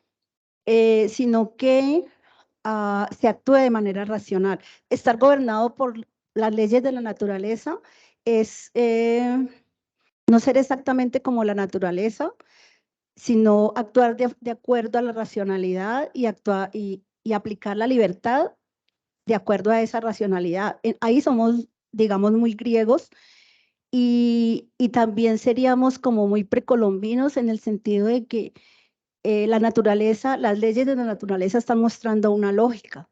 sino que se actúe de manera racional. Estar gobernado por las leyes de la naturaleza es no ser exactamente como la naturaleza, sino actuar de acuerdo a la racionalidad y aplicar la libertad de acuerdo a esa racionalidad. Ahí somos, digamos, muy griegos y también seríamos como muy precolombinos en el sentido de que la naturaleza, las leyes de la naturaleza están mostrando una lógica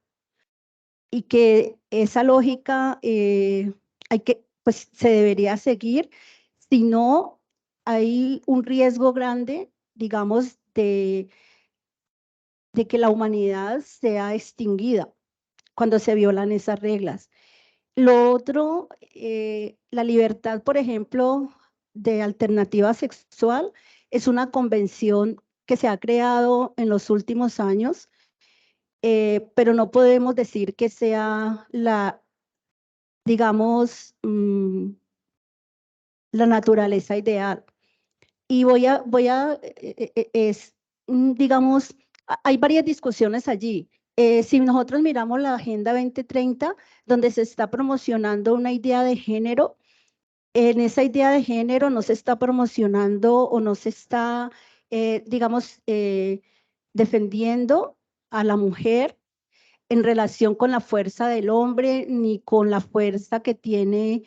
y que esa lógica pues se debería seguir, si no hay un riesgo grande, digamos, de que la humanidad sea extinguida cuando se violan esas reglas. Lo otro, la libertad, por ejemplo, de alternativa sexual, es una convención que se ha creado en los últimos años, pero no podemos decir que sea digamos, la naturaleza ideal. Y digamos, hay varias discusiones allí. Si nosotros miramos la Agenda 2030, donde se está promocionando una idea de género, en esa idea de género no se está promocionando o no se está, digamos, defendiendo a la mujer en relación con la fuerza del hombre, ni con la fuerza que tiene,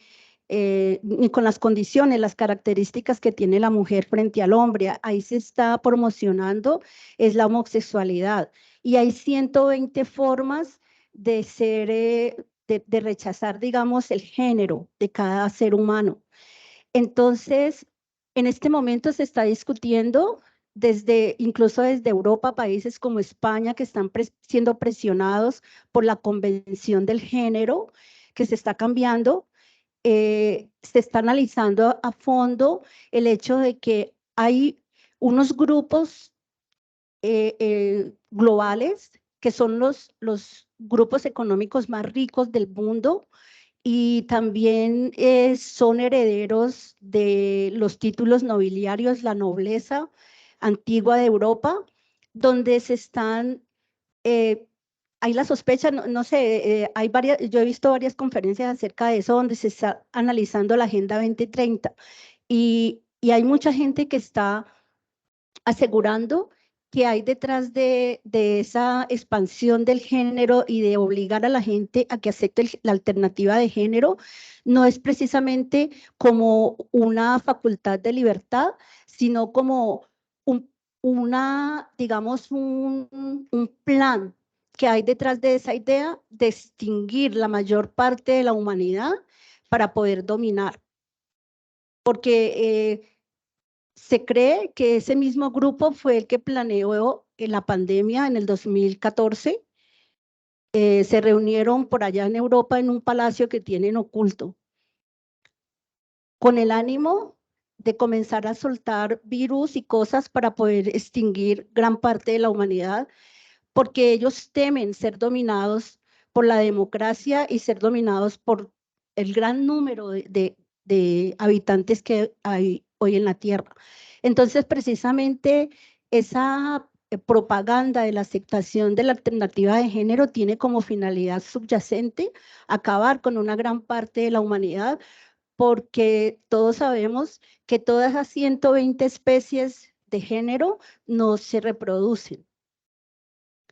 ni con las condiciones, las características que tiene la mujer frente al hombre. Ahí se está promocionando, es la homosexualidad. Y hay 120 formas de ser, de rechazar, digamos, el género de cada ser humano. Entonces, en este momento se está discutiendo incluso desde Europa, países como España que están siendo presionados por la Convención del Género, que se está cambiando. Se está analizando a fondo el hecho de que hay unos grupos globales que son los grupos económicos más ricos del mundo, y también son herederos de los títulos nobiliarios, la nobleza antigua de Europa, donde se están, hay la sospecha, no sé, hay varias, yo he visto varias conferencias acerca de eso, donde se está analizando la Agenda 2030, y hay mucha gente que está asegurando que hay detrás de esa expansión del género y de obligar a la gente a que acepte la alternativa de género, no es precisamente como una facultad de libertad, sino como digamos, un plan que hay detrás de esa idea de extinguir la mayor parte de la humanidad para poder dominar. Porque se cree que ese mismo grupo fue el que planeó la pandemia en el 2014. Se reunieron por allá en Europa en un palacio que tienen oculto, con el ánimo de comenzar a soltar virus y cosas para poder extinguir gran parte de la humanidad, porque ellos temen ser dominados por la democracia y ser dominados por el gran número de habitantes que hay hoy en la Tierra. Entonces, precisamente esa propaganda de la aceptación de la alternativa de género tiene como finalidad subyacente acabar con una gran parte de la humanidad, porque todos sabemos que todas las 120 especies de género no se reproducen.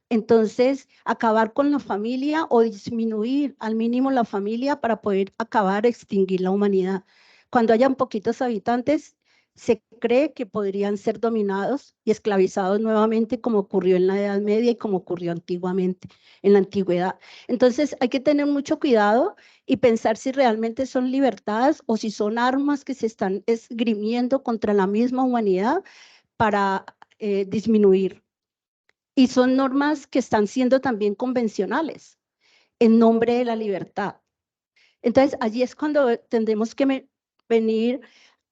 Entonces, acabar con la familia o disminuir al mínimo la familia para poder acabar, extinguir la humanidad. Cuando hayan poquitos habitantes, se cree que podrían ser dominados y esclavizados nuevamente, como ocurrió en la Edad Media y como ocurrió antiguamente, en la antigüedad. Entonces, hay que tener mucho cuidado y pensar si realmente son libertades o si son armas que se están esgrimiendo contra la misma humanidad para disminuir. Y son normas que están siendo también convencionales en nombre de la libertad. Entonces, allí es cuando tendremos que venir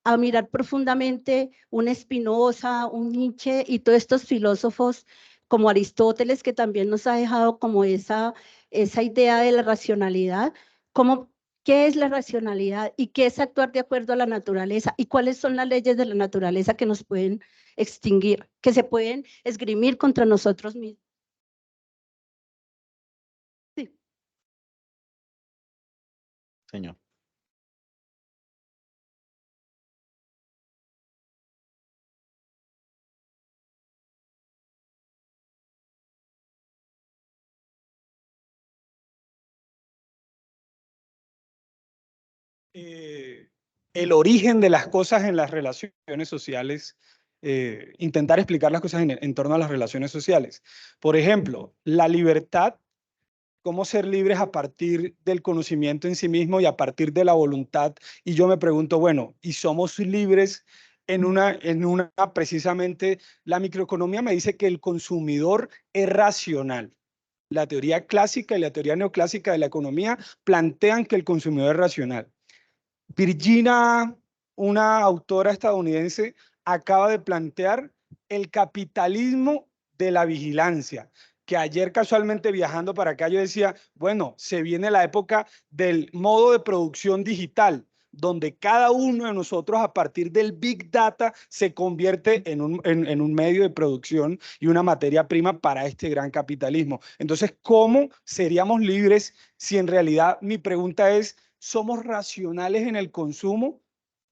a mirar profundamente un Spinoza, un Nietzsche y todos estos filósofos como Aristóteles, que también nos ha dejado como esa idea de la racionalidad, como qué es la racionalidad y qué es actuar de acuerdo a la naturaleza y cuáles son las leyes de la naturaleza que nos pueden extinguir, que se pueden esgrimir contra nosotros mismos. Sí. Señor. El origen de las cosas en las relaciones sociales, intentar explicar las cosas en torno a las relaciones sociales. Por ejemplo, la libertad, cómo ser libres a partir del conocimiento en sí mismo y a partir de la voluntad. Y yo me pregunto, bueno, ¿y somos libres precisamente, la microeconomía me dice que el consumidor es racional? La teoría clásica y la teoría neoclásica de la economía plantean que el consumidor es racional. Virginia, una autora estadounidense, acaba de plantear el capitalismo de la vigilancia, que ayer casualmente viajando para acá yo decía, bueno, se viene la época del modo de producción digital, donde cada uno de nosotros a partir del Big Data se convierte en un medio de producción y una materia prima para este gran capitalismo. Entonces, ¿cómo seríamos libres si en realidad mi pregunta es, ¿somos racionales en el consumo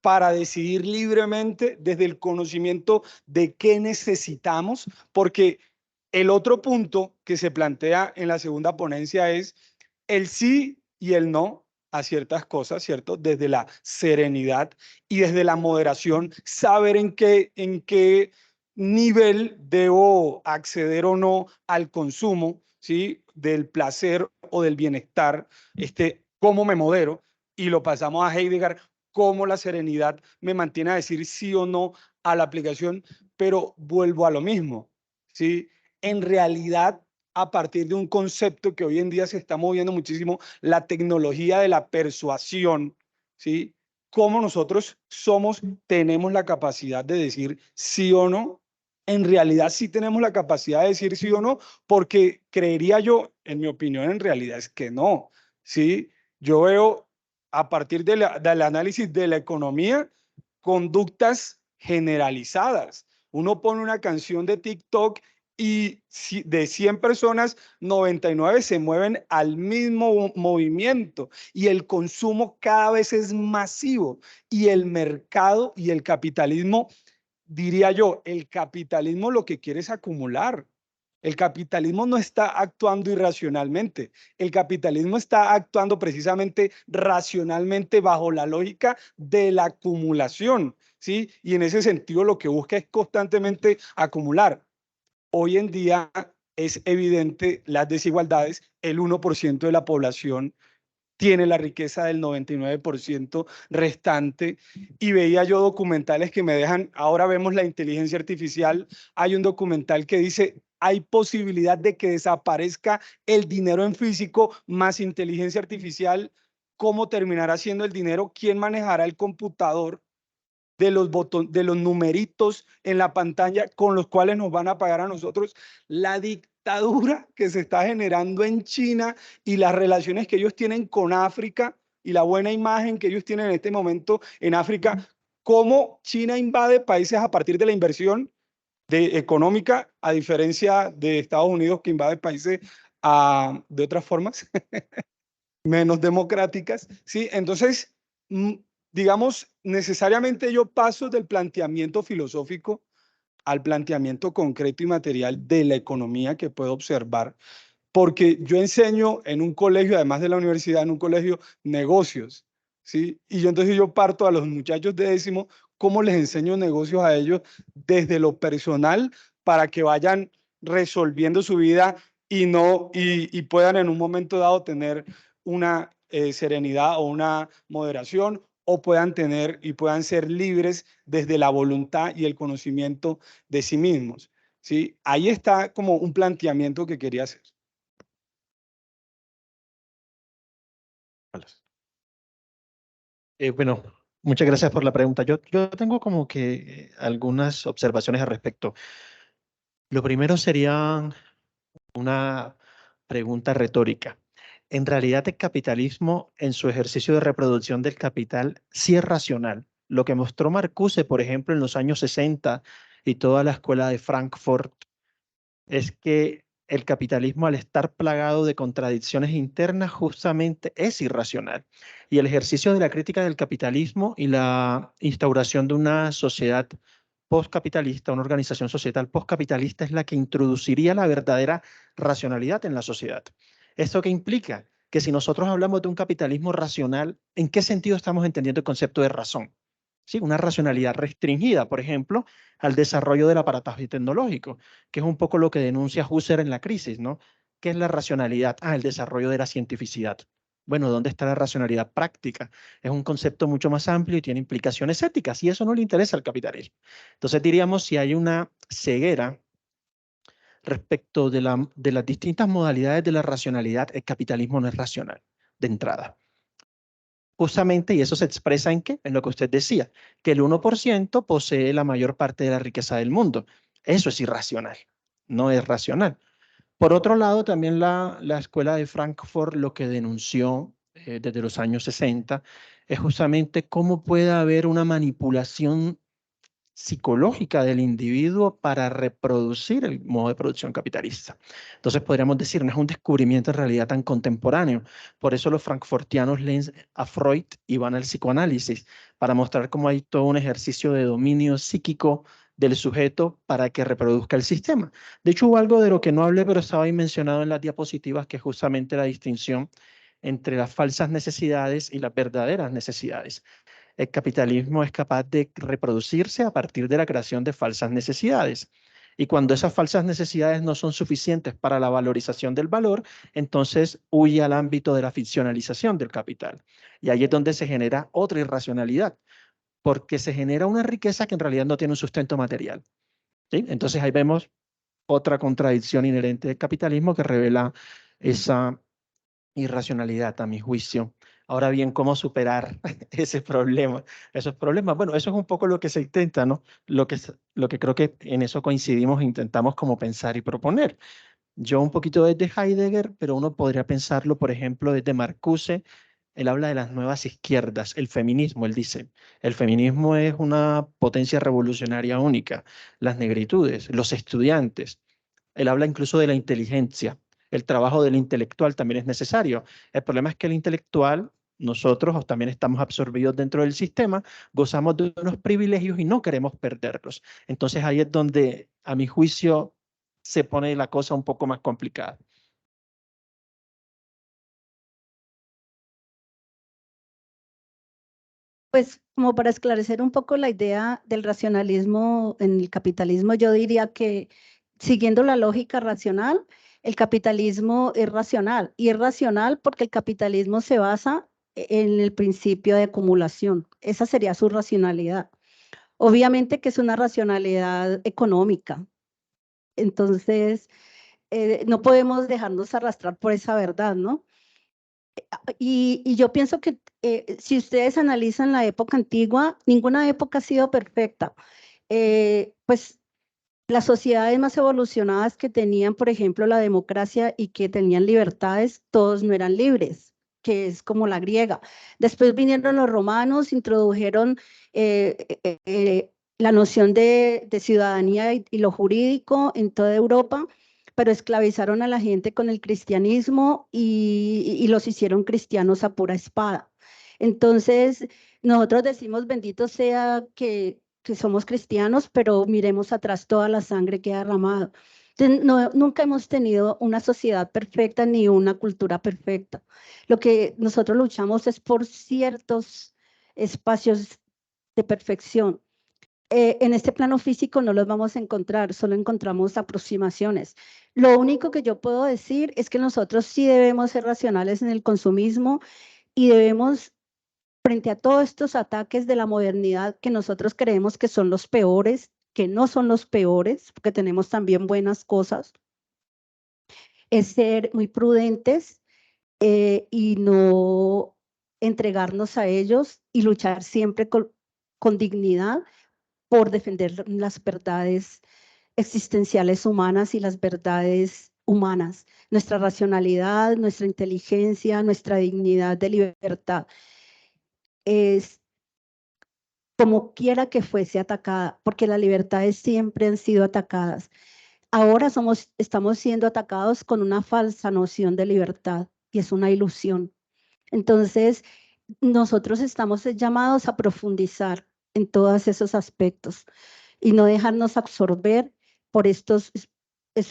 para decidir libremente desde el conocimiento de qué necesitamos? Porque El otro punto que se plantea en la segunda ponencia es el sí y el no a ciertas cosas, ¿cierto? Desde la serenidad y desde la moderación, saber en qué nivel debo acceder o no al consumo, ¿sí? Del placer o del bienestar, cómo me modero, y lo pasamos a Heidegger, cómo la serenidad me mantiene a decir sí o no a la aplicación, pero vuelvo a lo mismo, ¿sí? En realidad, a partir de un concepto que hoy en día se está moviendo muchísimo, la tecnología de la persuasión, ¿sí? Cómo nosotros tenemos la capacidad de decir sí o no. En realidad sí tenemos la capacidad de decir sí o no, porque creería yo, en mi opinión, en realidad es que no, ¿sí? Yo veo a partir del análisis de la economía, conductas generalizadas. Uno pone una canción de TikTok y de 100 personas, 99 se mueven al mismo movimiento y el consumo cada vez es masivo y el mercado y el capitalismo, diría yo, el capitalismo lo que quiere es acumular. El capitalismo no está actuando irracionalmente. El capitalismo está actuando precisamente racionalmente bajo la lógica de la acumulación, ¿sí? Y en ese sentido lo que busca es constantemente acumular. Hoy en día es evidente las desigualdades. El 1% de la población tiene la riqueza del 99% restante, y veía yo documentales que me dejan, ahora vemos la inteligencia artificial, hay un documental que dice, hay posibilidad de que desaparezca el dinero en físico más inteligencia artificial. ¿Cómo terminará siendo el dinero? ¿Quién manejará el computador de los de los numeritos en la pantalla con los cuales nos van a pagar a nosotros? La dictadura que se está generando en China y las relaciones que ellos tienen con África y la buena imagen que ellos tienen en este momento en África, cómo China invade países a partir de la inversión económica, a diferencia de Estados Unidos, que invade países de otras formas menos democráticas, ¿sí? Entonces, digamos, necesariamente yo paso del planteamiento filosófico al planteamiento concreto y material de la economía que puedo observar, porque yo enseño en un colegio, además de la universidad, en un colegio, negocios, ¿sí? Y entonces yo parto a los muchachos de décimo, cómo les enseño negocios a ellos desde lo personal para que vayan resolviendo su vida y puedan en un momento dado tener una serenidad o una moderación, o puedan tener y puedan ser libres desde la voluntad y el conocimiento de sí mismos, ¿sí? Ahí está como un planteamiento que quería hacer. Bueno, muchas gracias por la pregunta. Yo tengo como que algunas observaciones al respecto. Lo primero sería una pregunta retórica. En realidad, el capitalismo, en su ejercicio de reproducción del capital, sí es racional. Lo que mostró Marcuse, por ejemplo, en los años 60 y toda la escuela de Frankfurt, es que el capitalismo, al estar plagado de contradicciones internas, justamente es irracional. Y el ejercicio de la crítica del capitalismo y la instauración de una sociedad postcapitalista, una organización societal postcapitalista, es la que introduciría la verdadera racionalidad en la sociedad. ¿Esto qué implica? Que si nosotros hablamos de un capitalismo racional, ¿en qué sentido estamos entendiendo el concepto de razón? Sí, una racionalidad restringida, por ejemplo, al desarrollo del aparataje tecnológico, que es un poco lo que denuncia Husserl en La crisis, ¿no? ¿Qué es la racionalidad? El desarrollo de la cientificidad. Bueno, ¿dónde está la racionalidad práctica? Es un concepto mucho más amplio y tiene implicaciones éticas, y eso no le interesa al capitalismo. Entonces diríamos, si hay una ceguera respecto de las distintas modalidades de la racionalidad, el capitalismo no es racional de entrada. Justamente, y eso se expresa ¿en qué? En lo que usted decía, que el 1% posee la mayor parte de la riqueza del mundo. Eso es irracional, no es racional. Por otro lado, también la escuela de Frankfurt lo que denunció desde los años 60 es justamente cómo puede haber una manipulación psicológica del individuo para reproducir el modo de producción capitalista. Entonces podríamos decir, no es un descubrimiento en realidad tan contemporáneo. Por eso los frankfurtianos leen a Freud y van al psicoanálisis, para mostrar cómo hay todo un ejercicio de dominio psíquico del sujeto para que reproduzca el sistema. De hecho, hubo algo de lo que no hablé, pero estaba ahí mencionado en las diapositivas, que es justamente la distinción entre las falsas necesidades y las verdaderas necesidades. El capitalismo es capaz de reproducirse a partir de la creación de falsas necesidades. Y cuando esas falsas necesidades no son suficientes para la valorización del valor, entonces huye al ámbito de la ficcionalización del capital. Y ahí es donde se genera otra irracionalidad, porque se genera una riqueza que en realidad no tiene un sustento material. ¿Sí? Entonces ahí vemos otra contradicción inherente del capitalismo que revela esa irracionalidad, a mi juicio. Ahora bien, ¿cómo superar ese problema? Esos problemas. Bueno, eso es un poco lo que se intenta, ¿no? Lo que creo que en eso coincidimos e intentamos como pensar y proponer. Yo un poquito desde Heidegger, pero uno podría pensarlo, por ejemplo, desde Marcuse. Él habla de las nuevas izquierdas, el feminismo, él dice. El feminismo es una potencia revolucionaria única. Las negritudes, los estudiantes. Él habla incluso de la inteligencia. El trabajo del intelectual también es necesario. El problema es que el intelectual, nosotros también estamos absorbidos dentro del sistema, gozamos de unos privilegios y no queremos perderlos. Entonces ahí es donde, a mi juicio, se pone la cosa un poco más complicada. Pues como para esclarecer un poco la idea del racionalismo en el capitalismo, yo diría que siguiendo la lógica racional, el capitalismo es racional y es racional porque el capitalismo se basa en el principio de acumulación. Esa sería su racionalidad. Obviamente que es una racionalidad económica. Entonces, no podemos dejarnos arrastrar por esa verdad, ¿no? Y yo pienso que si ustedes analizan la época antigua, ninguna época ha sido perfecta. Pues las sociedades más evolucionadas que tenían, por ejemplo, la democracia y que tenían libertades, todos no eran libres, que es como la griega. Después vinieron los romanos, introdujeron la noción de ciudadanía y lo jurídico en toda Europa, pero esclavizaron a la gente con el cristianismo y los hicieron cristianos a pura espada. Entonces, nosotros decimos, bendito sea que somos cristianos, pero miremos atrás toda la sangre que ha derramado. Entonces, nunca hemos tenido una sociedad perfecta ni una cultura perfecta. Lo que nosotros luchamos es por ciertos espacios de perfección. En este plano físico no los vamos a encontrar, solo encontramos aproximaciones. Lo único que yo puedo decir es que nosotros sí debemos ser racionales en el consumismo y debemos, frente a todos estos ataques de la modernidad que nosotros creemos que son los peores, que no son los peores, porque tenemos también buenas cosas, es ser muy prudentes y no entregarnos a ellos y luchar siempre con dignidad por defender las verdades existenciales humanas y las verdades humanas, nuestra racionalidad, nuestra inteligencia, nuestra dignidad de libertad. Es como quiera que fuese atacada, porque las libertades siempre han sido atacadas. Ahora estamos siendo atacados con una falsa noción de libertad y es una ilusión. Entonces, nosotros estamos llamados a profundizar en todos esos aspectos y no dejarnos absorber por estos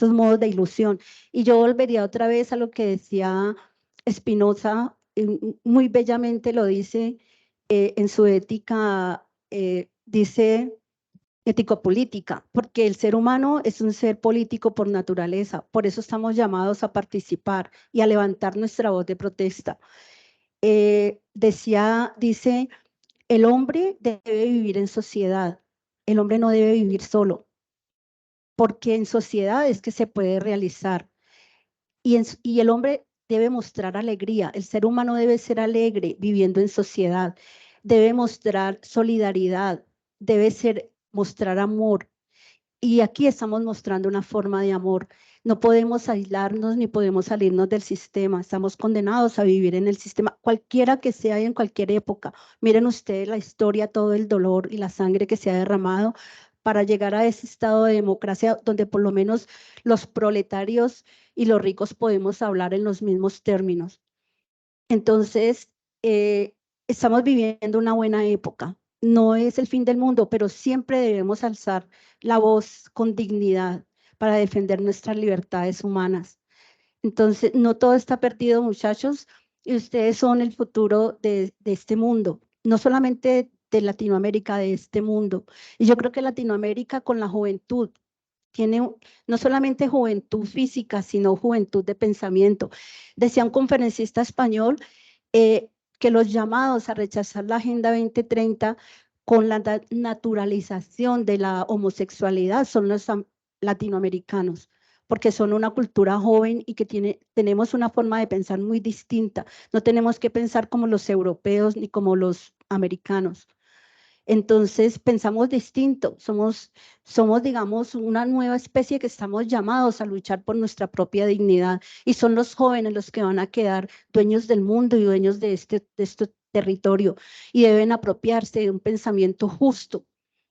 modos de ilusión. Y yo volvería otra vez a lo que decía Spinoza, muy bellamente lo dice en su ética, dice ético-política, porque el ser humano es un ser político por naturaleza, por eso estamos llamados a participar y a levantar nuestra voz de protesta. Dice, el hombre debe vivir en sociedad, el hombre no debe vivir solo, porque en sociedad es que se puede realizar. Y el hombre debe mostrar alegría, el ser humano debe ser alegre viviendo en sociedad, debe mostrar solidaridad, debe mostrar amor. Y aquí estamos mostrando una forma de amor. No podemos aislarnos ni podemos salirnos del sistema. Estamos condenados a vivir en el sistema, cualquiera que sea y en cualquier época. Miren ustedes la historia, todo el dolor y la sangre que se ha derramado para llegar a ese estado de democracia donde por lo menos los proletarios y los ricos podemos hablar en los mismos términos. Entonces, estamos viviendo una buena época, no es el fin del mundo, pero siempre debemos alzar la voz con dignidad para defender nuestras libertades humanas. Entonces, no todo está perdido, muchachos, y ustedes son el futuro de este mundo, no solamente de Latinoamérica, de este mundo. Y yo creo que Latinoamérica con la juventud tiene no solamente juventud física, sino juventud de pensamiento. Decía un conferencista español que los llamados a rechazar la Agenda 2030 con la naturalización de la homosexualidad son los latinoamericanos, porque son una cultura joven y que tenemos una forma de pensar muy distinta. No tenemos que pensar como los europeos ni como los americanos. Entonces pensamos distinto, somos, digamos, una nueva especie que estamos llamados a luchar por nuestra propia dignidad y son los jóvenes los que van a quedar dueños del mundo y dueños de este territorio y deben apropiarse de un pensamiento justo.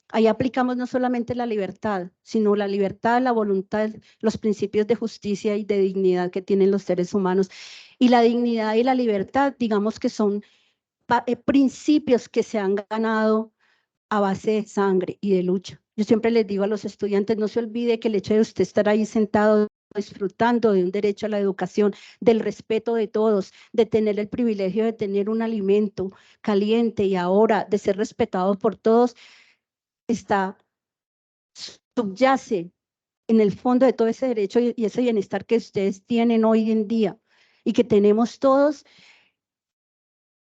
Ahí aplicamos no solamente la libertad, sino la libertad, la voluntad, los principios de justicia y de dignidad que tienen los seres humanos. Y la dignidad y la libertad, digamos que son principios que se han ganado a base de sangre y de lucha. Yo siempre les digo a los estudiantes, no se olvide que el hecho de usted estar ahí sentado disfrutando de un derecho a la educación, del respeto de todos, de tener el privilegio de tener un alimento caliente y ahora de ser respetado por todos, subyace en el fondo de todo ese derecho y ese bienestar que ustedes tienen hoy en día y que tenemos todos,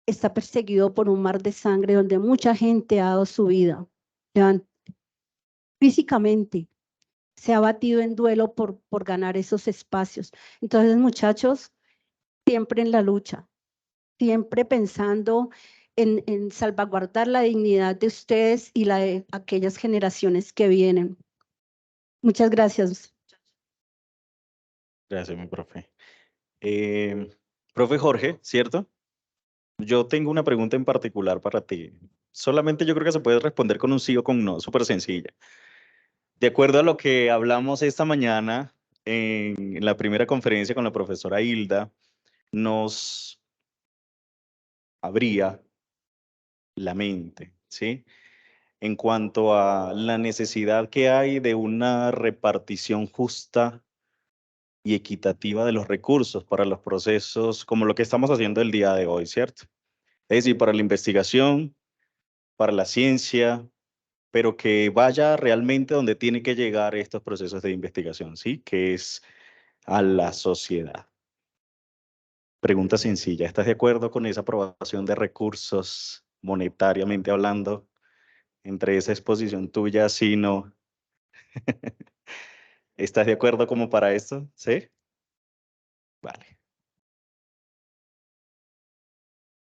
está perseguido por un mar de sangre donde mucha gente ha dado su vida. Físicamente se ha batido en duelo por ganar esos espacios. Entonces, muchachos, siempre en la lucha, siempre pensando en salvaguardar la dignidad de ustedes y la de aquellas generaciones que vienen. Muchas gracias. Gracias, mi profe. Profe Jorge, ¿cierto? Yo tengo una pregunta en particular para ti. Solamente yo creo que se puede responder con un sí o con un no, súper sencilla. De acuerdo a lo que hablamos esta mañana en la primera conferencia con la profesora Hilda, nos abría la mente, ¿sí? En cuanto a la necesidad que hay de una repartición justa y equitativa de los recursos para los procesos como lo que estamos haciendo el día de hoy, ¿cierto? Es decir, para la investigación, para la ciencia, pero que vaya realmente donde tiene que llegar estos procesos de investigación, ¿sí? Que es a la sociedad. Pregunta sencilla, ¿estás de acuerdo con esa aprobación de recursos monetariamente hablando entre esa exposición tuya, sí, no? ¿Estás de acuerdo como para esto? ¿Sí? Vale.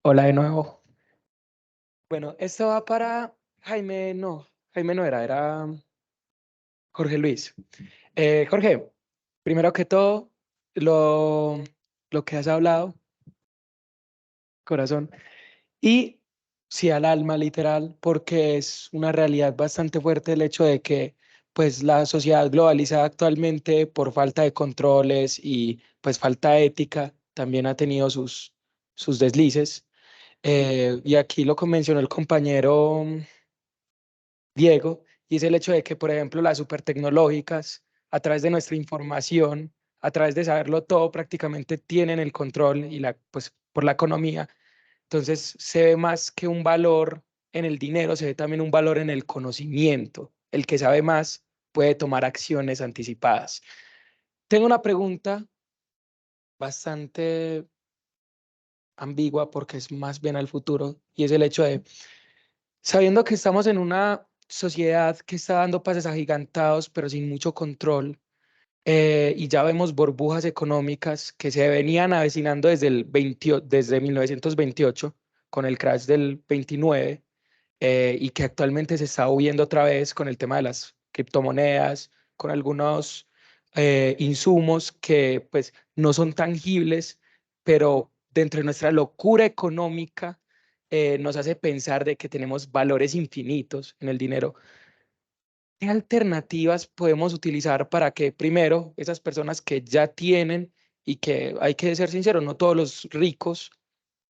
Hola de nuevo. Bueno, esto va para Jaime no era Jorge Luis. Jorge, primero que todo, lo que has hablado, corazón, y sí al alma literal, porque es una realidad bastante fuerte el hecho de que pues la sociedad globalizada actualmente por falta de controles y pues falta de ética también ha tenido sus deslices. Y aquí lo que mencionó el compañero Diego, y es el hecho de que, por ejemplo, las supertecnológicas, a través de nuestra información, a través de saberlo todo, prácticamente tienen el control y pues, por la economía. Entonces, se ve más que un valor en el dinero, se ve también un valor en el conocimiento. El que sabe más puede tomar acciones anticipadas. Tengo una pregunta bastante ambigua porque es más bien al futuro, y es el hecho de, sabiendo que estamos en una sociedad que está dando pasos agigantados, pero sin mucho control, y ya vemos burbujas económicas que se venían avecinando desde 1928, con el crash del 29, y que actualmente se está viendo otra vez con el tema de las criptomonedas, con algunos insumos que pues no son tangibles, pero dentro de nuestra locura económica nos hace pensar de que tenemos valores infinitos en el dinero. ¿Qué alternativas podemos utilizar para que primero esas personas que ya tienen, y que hay que ser sinceros, no todos los ricos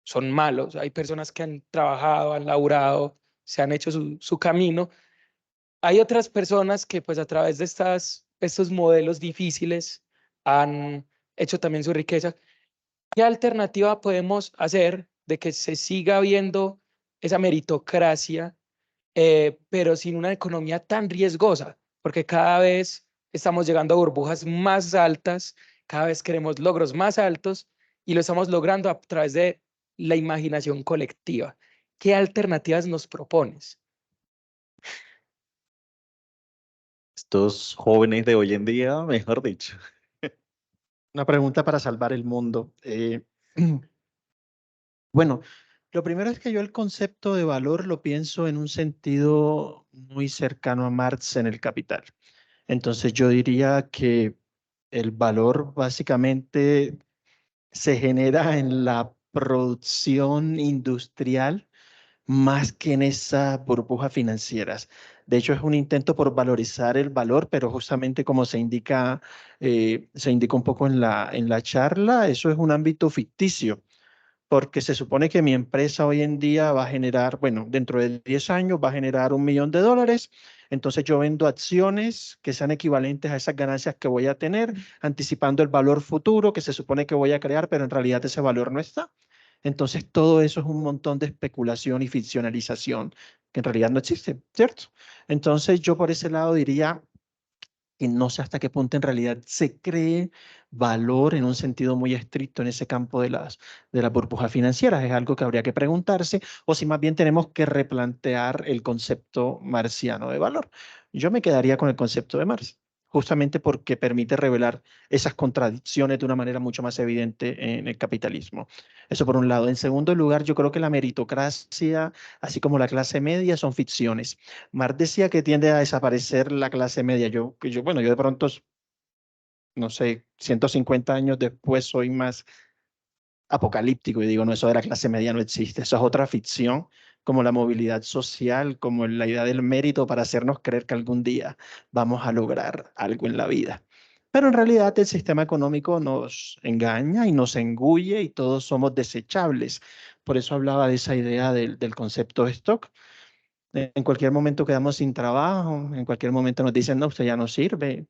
son malos, hay personas que han trabajado, han laburado, se han hecho su camino. Hay otras personas que pues a través de estos modelos difíciles han hecho también su riqueza. ¿Qué alternativa podemos hacer de que se siga viendo esa meritocracia, pero sin una economía tan riesgosa? Porque cada vez estamos llegando a burbujas más altas, cada vez queremos logros más altos y lo estamos logrando a través de la imaginación colectiva. ¿Qué alternativas nos propones? Estos jóvenes de hoy en día, mejor dicho. Una pregunta para salvar el mundo. Bueno, lo primero es que yo el concepto de valor lo pienso en un sentido muy cercano a Marx en El Capital. Entonces yo diría que el valor básicamente se genera en la producción industrial más que en esas burbujas financieras. De hecho, es un intento por valorizar el valor, pero justamente como se indica un poco en la charla, eso es un ámbito ficticio, porque se supone que mi empresa hoy en día va a generar, bueno, dentro de 10 años va a generar $1.000.000, entonces yo vendo acciones que sean equivalentes a esas ganancias que voy a tener, anticipando el valor futuro que se supone que voy a crear, pero en realidad ese valor no está. Entonces todo eso es un montón de especulación y ficcionalización que en realidad no existe, ¿cierto? Entonces yo por ese lado diría que no sé hasta qué punto en realidad se cree valor en un sentido muy estricto en ese campo de las burbujas financieras. Es algo que habría que preguntarse, o si más bien tenemos que replantear el concepto marciano de valor. Yo me quedaría con el concepto de Marx, justamente porque permite revelar esas contradicciones de una manera mucho más evidente en el capitalismo. Eso por un lado. En segundo lugar, yo creo que la meritocracia, así como la clase media, son ficciones. Marx decía que tiende a desaparecer la clase media. Bueno, yo de pronto, no sé, 150 años después soy más apocalíptico y digo, no, eso de la clase media no existe. Eso es otra ficción, como la movilidad social, como la idea del mérito para hacernos creer que algún día vamos a lograr algo en la vida. Pero en realidad el sistema económico nos engaña y nos engulle y todos somos desechables. Por eso hablaba de esa idea del concepto de stock. En cualquier momento quedamos sin trabajo, en cualquier momento nos dicen, no, usted ya no sirve,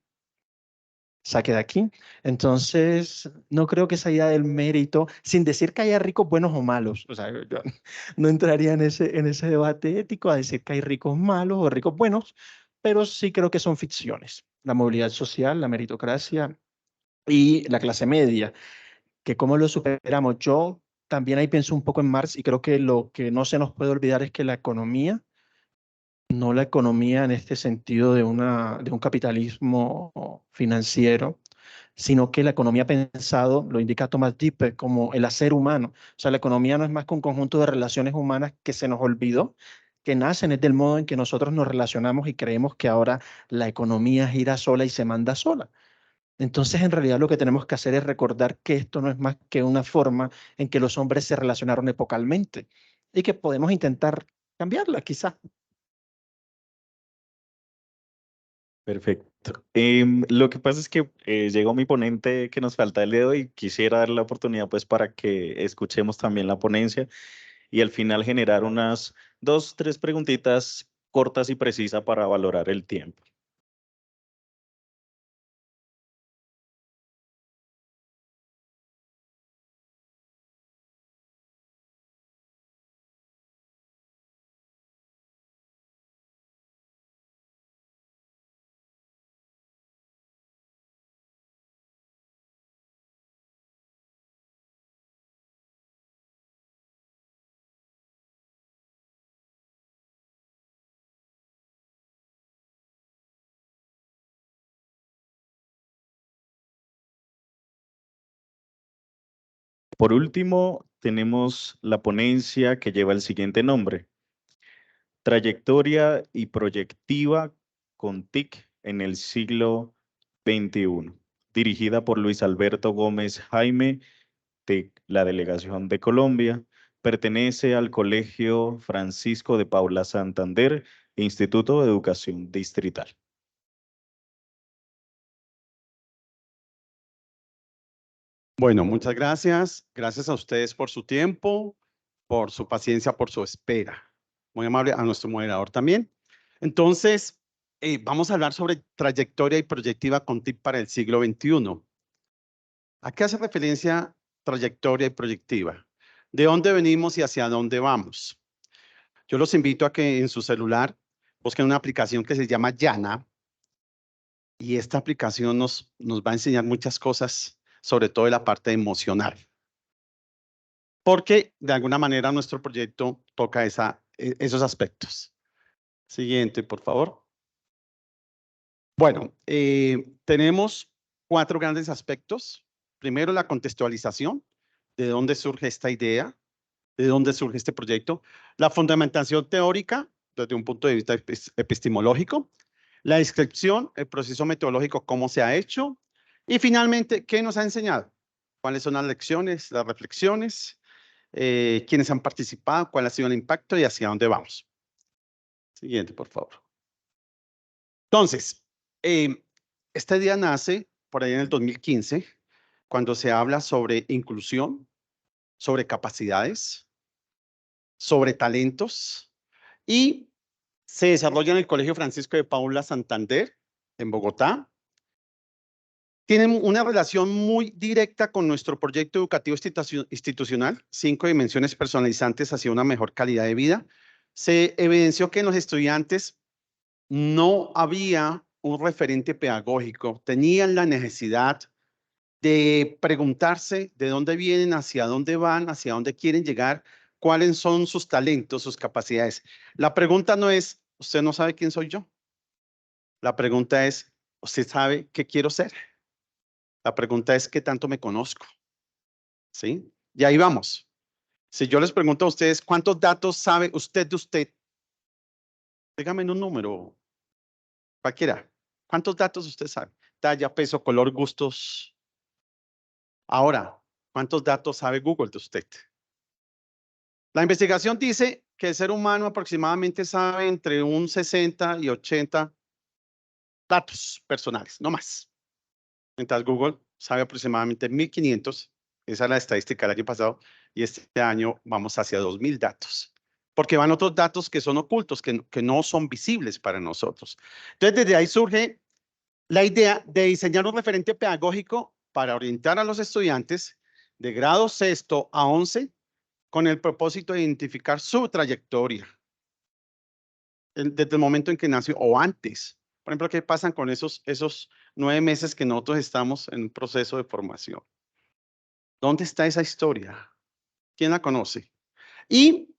saque de aquí. Entonces, no creo que esa idea del mérito, sin decir que haya ricos buenos o malos, o sea, yo no entraría en ese debate ético a decir que hay ricos malos o ricos buenos, pero sí creo que son ficciones. La movilidad social, la meritocracia y la clase media, que cómo lo superamos. Yo también ahí pienso un poco en Marx y creo que lo que no se nos puede olvidar es que la economía, no la economía en este sentido de un capitalismo financiero, sino que la economía pensado, lo indica Thomas Dipper, como el hacer humano. O sea, la economía no es más que un conjunto de relaciones humanas que se nos olvidó, que nacen es del modo en que nosotros nos relacionamos y creemos que ahora la economía gira sola y se manda sola. Entonces, en realidad lo que tenemos que hacer es recordar que esto no es más que una forma en que los hombres se relacionaron epocalmente y que podemos intentar cambiarla, quizá. Perfecto. Lo que pasa es que llegó mi ponente que nos falta el día de hoy. Quisiera darle la oportunidad pues para que escuchemos también la ponencia y al final generar unas 2, 3 preguntitas cortas y precisas para valorar el tiempo. Por último, tenemos la ponencia que lleva el siguiente nombre: Trayectoria y proyectiva con TIC en el siglo XXI, dirigida por Luis Alberto Gómez Jaime de la Delegación de Colombia. Pertenece al Colegio Francisco de Paula Santander, Instituto de Educación Distrital. Bueno, muchas gracias. Gracias a ustedes por su tiempo, por su paciencia, por su espera. muy amable, a nuestro moderador también. Entonces, vamos a hablar sobre trayectoria y proyectiva con TIC para el siglo XXI. ¿A qué hace referencia trayectoria y proyectiva? ¿De dónde venimos y hacia dónde vamos? Yo los invito a que en su celular busquen una aplicación que se llama Yana, y esta aplicación nos va a enseñar muchas cosas, sobre todo de la parte emocional. Porque de alguna manera nuestro proyecto toca esos aspectos. Siguiente, por favor. Bueno, tenemos 4 grandes aspectos. Primero, la contextualización, de dónde surge esta idea, de dónde surge este proyecto. La fundamentación teórica, desde un punto de vista epistemológico. La descripción, el proceso metodológico, cómo se ha hecho. Y finalmente, ¿qué nos ha enseñado? ¿Cuáles son las lecciones, las reflexiones? ¿Quiénes han participado? ¿Cuál ha sido el impacto y hacia dónde vamos? Siguiente, por favor. Entonces, esta idea nace por ahí en el 2015, cuando se habla sobre inclusión, sobre capacidades, sobre talentos, y se desarrolla en el Colegio Francisco de Paula Santander, en Bogotá. Tienen una relación muy directa con nuestro proyecto educativo institucional, 5 dimensiones personalizantes hacia una mejor calidad de vida. Se evidenció que en los estudiantes no había un referente pedagógico, tenían la necesidad de preguntarse de dónde vienen, hacia dónde van, hacia dónde quieren llegar, cuáles son sus talentos, sus capacidades. La pregunta no es, ¿usted no sabe quién soy yo? La pregunta es, ¿usted sabe qué quiero ser? La pregunta es, ¿qué tanto me conozco? ¿Sí? Y ahí vamos. Si yo les pregunto a ustedes, ¿cuántos datos sabe usted de usted? Dígame en un número, cualquiera. ¿Cuántos datos usted sabe? Talla, peso, color, gustos. Ahora, ¿cuántos datos sabe Google de usted? La investigación dice que el ser humano aproximadamente sabe entre un 60 y 80 datos personales, no más. Mientras Google sabe aproximadamente 1.500, esa es la estadística del año pasado, y este año vamos hacia 2.000 datos. Porque van otros datos que son ocultos, que no son visibles para nosotros. Entonces, desde ahí surge la idea de diseñar un referente pedagógico para orientar a los estudiantes de grado 6º a 11 con el propósito de identificar su trayectoria desde el momento en que nació o antes. Por ejemplo, ¿qué pasan con esos 9 meses que nosotros estamos en un proceso de formación? ¿Dónde está esa historia? ¿Quién la conoce? Y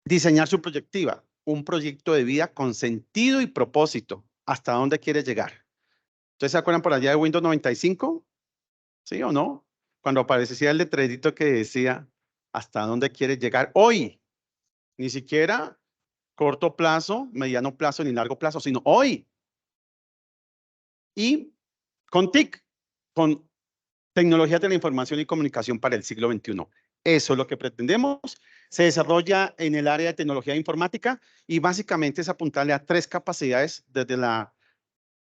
diseñar su proyectiva, un proyecto de vida con sentido y propósito. ¿Hasta dónde quiere llegar? ¿Ustedes se acuerdan por allá de Windows 95? ¿Sí o no? Cuando aparecía el letrerito que decía, ¿hasta dónde quiere llegar hoy? Ni siquiera corto plazo, mediano plazo, ni largo plazo, sino hoy. Y con TIC, con tecnologías de la información y comunicación para el siglo XXI. Eso es lo que pretendemos. Se desarrolla en el área de tecnología informática y básicamente es apuntarle a 3 capacidades desde la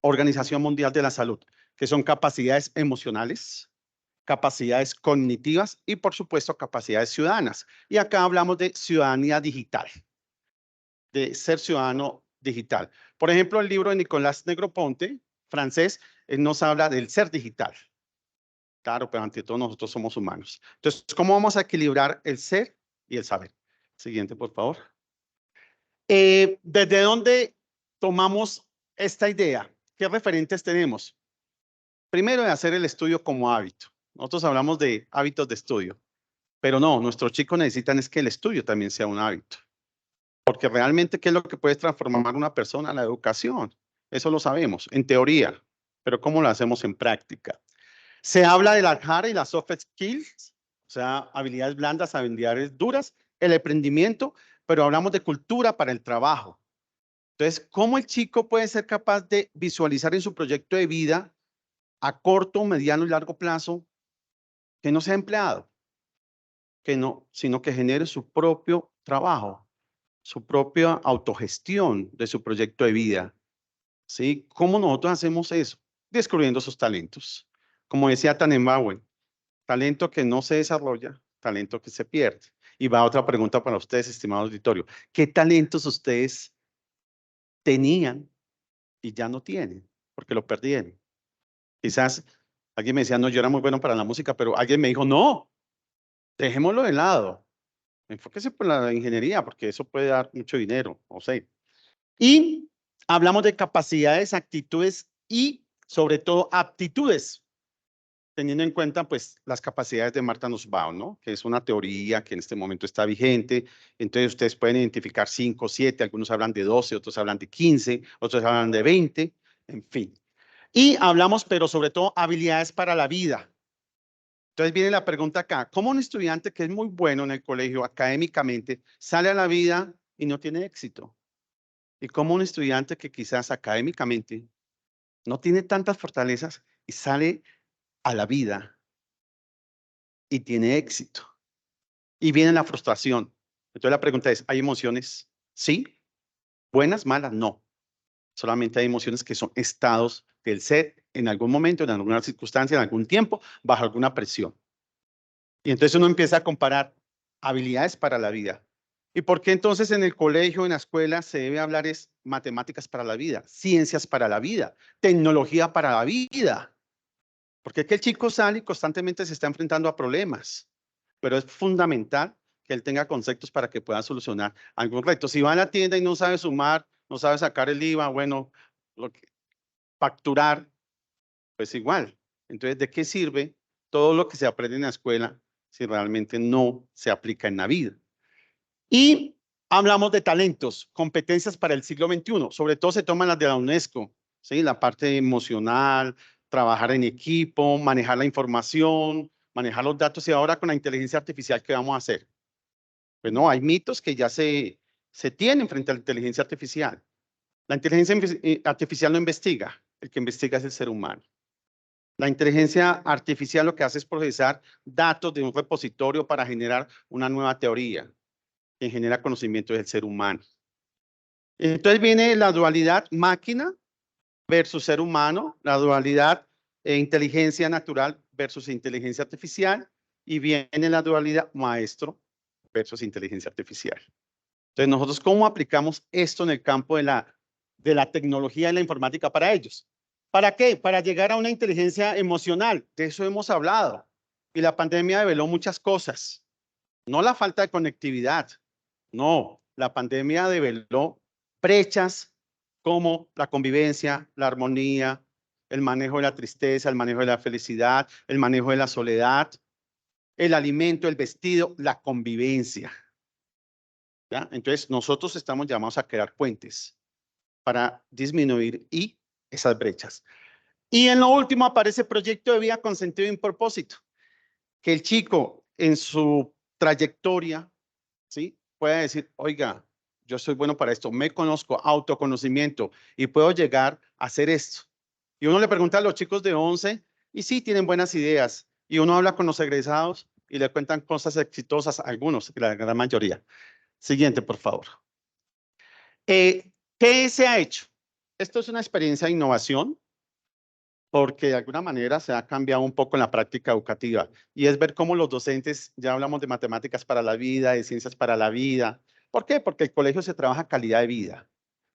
Organización Mundial de la Salud, que son capacidades emocionales, capacidades cognitivas y, por supuesto, capacidades ciudadanas. Y acá hablamos de ciudadanía digital, de ser ciudadano digital. Por ejemplo, el libro de Nicolás Negroponte, francés, nos habla del ser digital. Claro, pero ante todo nosotros somos humanos. Entonces, ¿cómo vamos a equilibrar el ser y el saber? Siguiente, por favor. ¿Desde dónde tomamos esta idea? ¿Qué referentes tenemos? Primero, de hacer el estudio como hábito. Nosotros hablamos de hábitos de estudio, pero no, nuestros chicos necesitan es que el estudio también sea un hábito. Porque realmente, ¿qué es lo que puede transformar una persona? La educación. Eso lo sabemos, en teoría, pero ¿cómo lo hacemos en práctica? Se habla de las hard y las soft skills, o sea, habilidades blandas, habilidades duras, el emprendimiento, pero hablamos de cultura para el trabajo. Entonces, ¿cómo el chico puede ser capaz de visualizar en su proyecto de vida a corto, mediano y largo plazo que no sea empleado, sino que genere su propio trabajo, su propia autogestión de su proyecto de vida? ¿Sí? ¿Cómo nosotros hacemos eso? Descubriendo sus talentos. Como decía Tannenbaum, talento que no se desarrolla, talento que se pierde. Y va otra pregunta para ustedes, estimado auditorio. ¿Qué talentos ustedes tenían y ya no tienen? Porque lo perdieron. Quizás alguien me decía, no, yo era muy bueno para la música, pero alguien me dijo, no, dejémoslo de lado. Enfóquese por la ingeniería, porque eso puede dar mucho dinero, o sea. Y hablamos de capacidades, actitudes y sobre todo aptitudes, teniendo en cuenta pues las capacidades de Martha Nussbaum, ¿no? Que es una teoría que en este momento está vigente. Entonces ustedes pueden identificar 5, 7, algunos hablan de 12, otros hablan de 15, otros hablan de 20, en fin. Y hablamos, pero sobre todo, habilidades para la vida. Entonces viene la pregunta acá, ¿cómo un estudiante que es muy bueno en el colegio académicamente sale a la vida y no tiene éxito? Y cómo un estudiante que quizás académicamente no tiene tantas fortalezas y sale a la vida y tiene éxito. Y viene la frustración. Entonces la pregunta es, ¿hay emociones? Sí. ¿Buenas, malas? No. Solamente hay emociones que son estados del ser en algún momento, en alguna circunstancia, en algún tiempo, bajo alguna presión. Y entonces uno empieza a comparar habilidades para la vida. ¿Y por qué entonces en el colegio, en la escuela, se debe hablar es matemáticas para la vida, ciencias para la vida, tecnología para la vida? Porque es que el chico sale y constantemente se está enfrentando a problemas, pero es fundamental que él tenga conceptos para que pueda solucionar algún reto. Si va a la tienda y no sabe sumar, no sabe sacar el IVA, bueno, facturar, pues igual. Entonces, ¿de qué sirve todo lo que se aprende en la escuela si realmente no se aplica en la vida? Y hablamos de talentos, competencias para el siglo XXI. Sobre todo se toman las de la UNESCO, ¿sí? La parte emocional, trabajar en equipo, manejar la información, manejar los datos. Y ahora con la inteligencia artificial, ¿qué vamos a hacer? Pues no, hay mitos que ya se tienen frente a la inteligencia artificial. La inteligencia artificial no investiga, el que investiga es el ser humano. La inteligencia artificial lo que hace es procesar datos de un repositorio para generar una nueva teoría que genera conocimiento del ser humano. Entonces viene la dualidad máquina versus ser humano, la dualidad inteligencia natural versus inteligencia artificial, y viene la dualidad maestro versus inteligencia artificial. Entonces, nosotros, ¿cómo aplicamos esto en el campo de la tecnología y la informática para ellos? ¿Para qué? Para llegar a una inteligencia emocional. De eso hemos hablado. Y la pandemia develó muchas cosas. No la falta de conectividad. No, la pandemia develó brechas como la convivencia, la armonía, el manejo de la tristeza, el manejo de la felicidad, el manejo de la soledad, el alimento, el vestido, la convivencia. ¿Ya? Entonces, nosotros estamos llamados a crear puentes para disminuir esas brechas. Y en lo último aparece proyecto de vida con sentido y propósito. Que el chico en su trayectoria, ¿sí? Pueda decir, oiga, yo soy bueno para esto, me conozco, autoconocimiento, y puedo llegar a hacer esto. Y uno le pregunta a los chicos de 11, y sí, tienen buenas ideas. Y uno habla con los egresados y le cuentan cosas exitosas, algunos, la gran mayoría. Siguiente, por favor. ¿Qué se ha hecho? Esto es una experiencia de innovación porque de alguna manera se ha cambiado un poco en la práctica educativa y es ver cómo los docentes, ya hablamos de matemáticas para la vida, de ciencias para la vida. ¿Por qué? Porque el colegio se trabaja calidad de vida,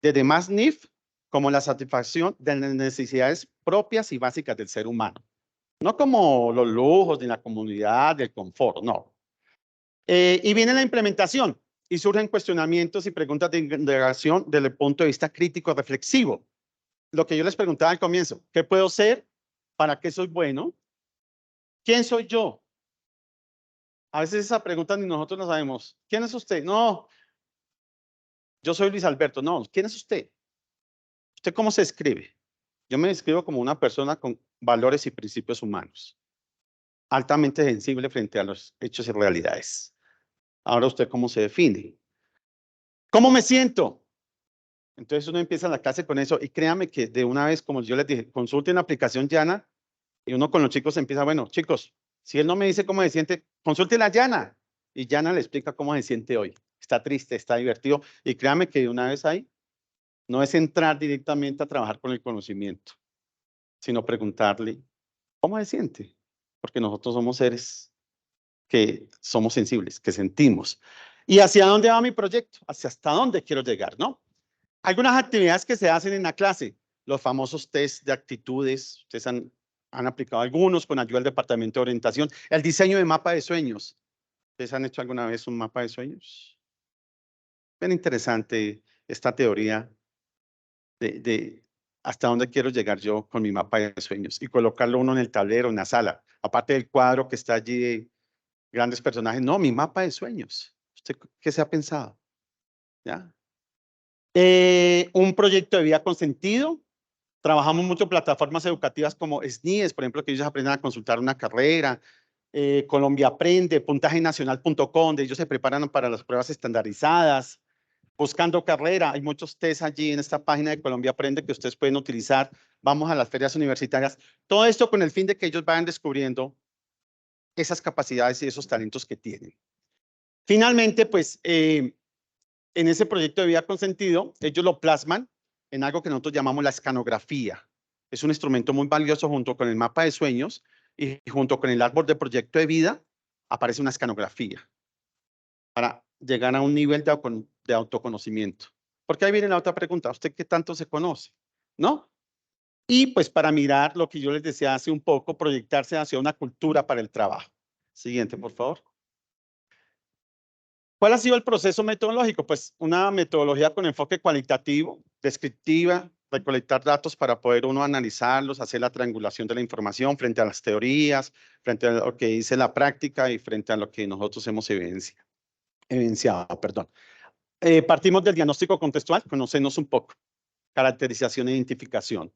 desde más NIF como la satisfacción de las necesidades propias y básicas del ser humano. No como los lujos ni la comunidad, del confort, no. Y viene la implementación y surgen cuestionamientos y preguntas de indagación desde el punto de vista crítico reflexivo. Lo que yo les preguntaba al comienzo, ¿qué puedo ser? ¿Para qué soy bueno? ¿Quién soy yo? A veces esa pregunta ni nosotros la sabemos. ¿Quién es usted? No, yo soy Luis Alberto. No, ¿quién es usted? ¿Usted cómo se escribe? Yo me describo como una persona con valores y principios humanos, altamente sensible frente a los hechos y realidades. Ahora, ¿usted cómo se define? ¿Cómo me siento? Entonces uno empieza la clase con eso y créame que de una vez, como yo les dije, consulten la aplicación Yana y uno con los chicos empieza, bueno, chicos, si él no me dice cómo se siente, consulten a Yana y Yana le explica cómo se siente hoy. Está triste, está divertido y créame que de una vez ahí no es entrar directamente a trabajar con el conocimiento, sino preguntarle cómo se siente, porque nosotros somos seres que somos sensibles, que sentimos. ¿Y hacia dónde va mi proyecto? ¿Hacia hasta dónde quiero llegar, no? Algunas actividades que se hacen en la clase, los famosos test de actitudes, ustedes han aplicado algunos con ayuda del Departamento de Orientación, el diseño de mapa de sueños. ¿Ustedes han hecho alguna vez un mapa de sueños? Bien interesante esta teoría de hasta dónde quiero llegar yo con mi mapa de sueños y colocarlo uno en el tablero, en la sala, aparte del cuadro que está allí de grandes personajes. No, mi mapa de sueños. ¿Usted qué se ha pensado? ¿Ya? Un proyecto de vida con sentido. Trabajamos mucho en plataformas educativas como SNIES, por ejemplo, que ellos aprendan a consultar una carrera. Colombia Aprende, puntajenacional.com, donde ellos se preparan para las pruebas estandarizadas. Buscando carrera, hay muchos test allí en esta página de Colombia Aprende que ustedes pueden utilizar. Vamos a las ferias universitarias. Todo esto con el fin de que ellos vayan descubriendo esas capacidades y esos talentos que tienen. Finalmente, pues, en ese proyecto de vida con sentido, ellos lo plasman en algo que nosotros llamamos la escanografía. Es un instrumento muy valioso junto con el mapa de sueños y junto con el árbol de proyecto de vida, aparece una escanografía para llegar a un nivel de autoconocimiento. Porque ahí viene la otra pregunta, ¿usted qué tanto se conoce? ¿No? Y pues para mirar lo que yo les decía hace un poco, proyectarse hacia una cultura para el trabajo. Siguiente, por favor. ¿Cuál ha sido el proceso metodológico? Pues una metodología con enfoque cualitativo, descriptiva, recolectar datos para poder uno analizarlos, hacer la triangulación de la información frente a las teorías, frente a lo que dice la práctica y frente a lo que nosotros hemos evidenciado. Partimos del diagnóstico contextual, conocernos un poco, caracterización e identificación.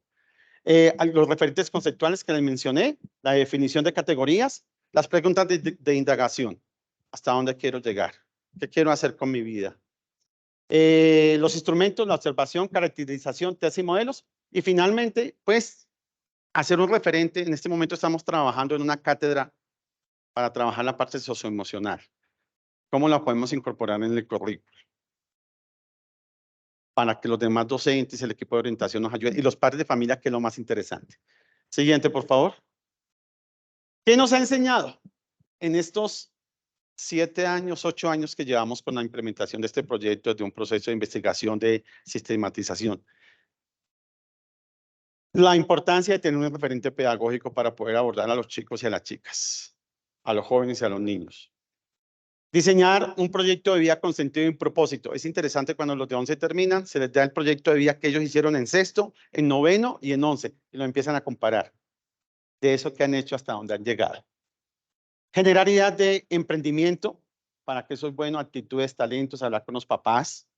Los referentes conceptuales que les mencioné, la definición de categorías, las preguntas de indagación, hasta dónde quiero llegar. ¿Qué quiero hacer con mi vida? Los instrumentos, la observación, caracterización, test y modelos. Y finalmente, pues, hacer un referente. En este momento estamos trabajando en una cátedra para trabajar la parte socioemocional. ¿Cómo la podemos incorporar en el currículo? Para que los demás docentes, el equipo de orientación nos ayuden. Y los padres de familia, que es lo más interesante. Siguiente, por favor. ¿Qué nos ha enseñado en estos 7 años, 8 años que llevamos con la implementación de este proyecto, de un proceso de investigación, de sistematización? La importancia de tener un referente pedagógico para poder abordar a los chicos y a las chicas, a los jóvenes y a los niños. Diseñar un proyecto de vida con sentido y propósito. Es interesante cuando los de 11 terminan, se les da el proyecto de vida que ellos hicieron en sexto, en noveno y en 11, y lo empiezan a comparar de eso que han hecho hasta donde han llegado. Generar ideas de emprendimiento, para que eso es bueno, actitudes, talentos, hablar con los papás.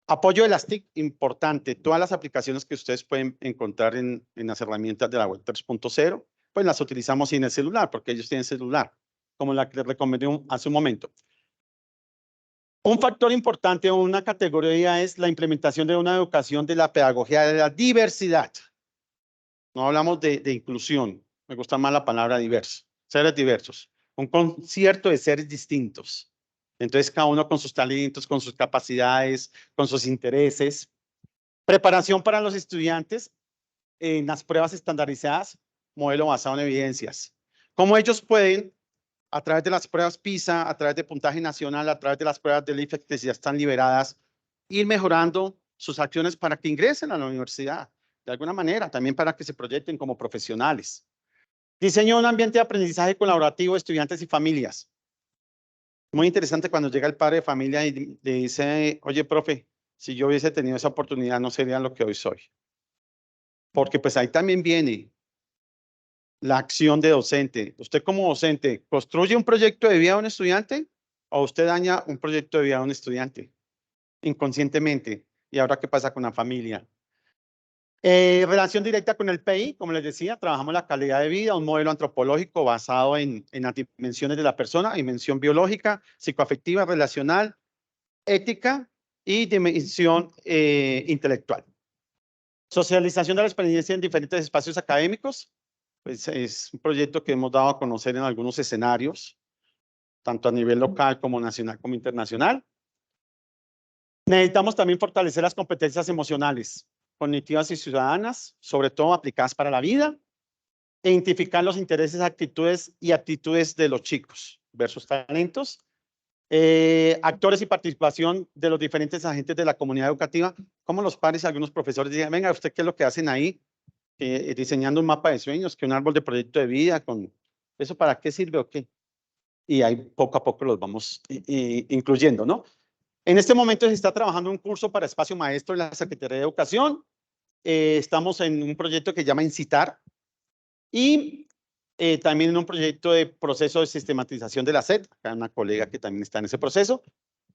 Apoyo de las TIC, importante. Todas las aplicaciones que ustedes pueden encontrar en las herramientas de la web 3.0, pues las utilizamos en el celular, porque ellos tienen celular, como la que les recomendé hace un momento. Un factor importante o una categoría es la implementación de una educación de la pedagogía de la diversidad. No hablamos de inclusión, me gusta más la palabra diverso, seres diversos. Un concierto de seres distintos. Entonces, cada uno con sus talentos, con sus capacidades, con sus intereses. Preparación para los estudiantes en las pruebas estandarizadas, modelo basado en evidencias. Cómo ellos pueden, a través de las pruebas PISA, a través de puntaje nacional, a través de las pruebas del IFEC que ya están liberadas, ir mejorando sus acciones para que ingresen a la universidad, de alguna manera, también para que se proyecten como profesionales. Diseño de un ambiente de aprendizaje colaborativo de estudiantes y familias. Muy interesante cuando llega el padre de familia y le dice, oye, profe, si yo hubiese tenido esa oportunidad no sería lo que hoy soy. Porque pues ahí también viene la acción de docente. Usted como docente, ¿construye un proyecto de vida a un estudiante o usted daña un proyecto de vida a un estudiante? Inconscientemente. ¿Y ahora qué pasa con la familia? Relación directa con el PI, como les decía, trabajamos la calidad de vida, un modelo antropológico basado en las dimensiones de la persona, dimensión biológica, psicoafectiva, relacional, ética y dimensión intelectual. Socialización de la experiencia en diferentes espacios académicos, pues es un proyecto que hemos dado a conocer en algunos escenarios, tanto a nivel local como nacional como internacional. Necesitamos también fortalecer las competencias emocionales, cognitivas y ciudadanas, sobre todo aplicadas para la vida. identificar los intereses, actitudes y aptitudes de los chicos versus talentos. Actores y participación de los diferentes agentes de la comunidad educativa, como los padres y algunos profesores digan, venga, ¿usted qué es lo que hacen ahí? Diseñando un mapa de sueños, que un árbol de proyecto de vida, con ¿eso para qué sirve o qué? Y ahí poco a poco los vamos incluyendo, ¿no? En este momento se está trabajando un curso para espacio maestro en la Secretaría de Educación. Estamos en un proyecto que se llama Incitar y también en un proyecto de proceso de sistematización de la SED, acá hay una colega que también está en ese proceso,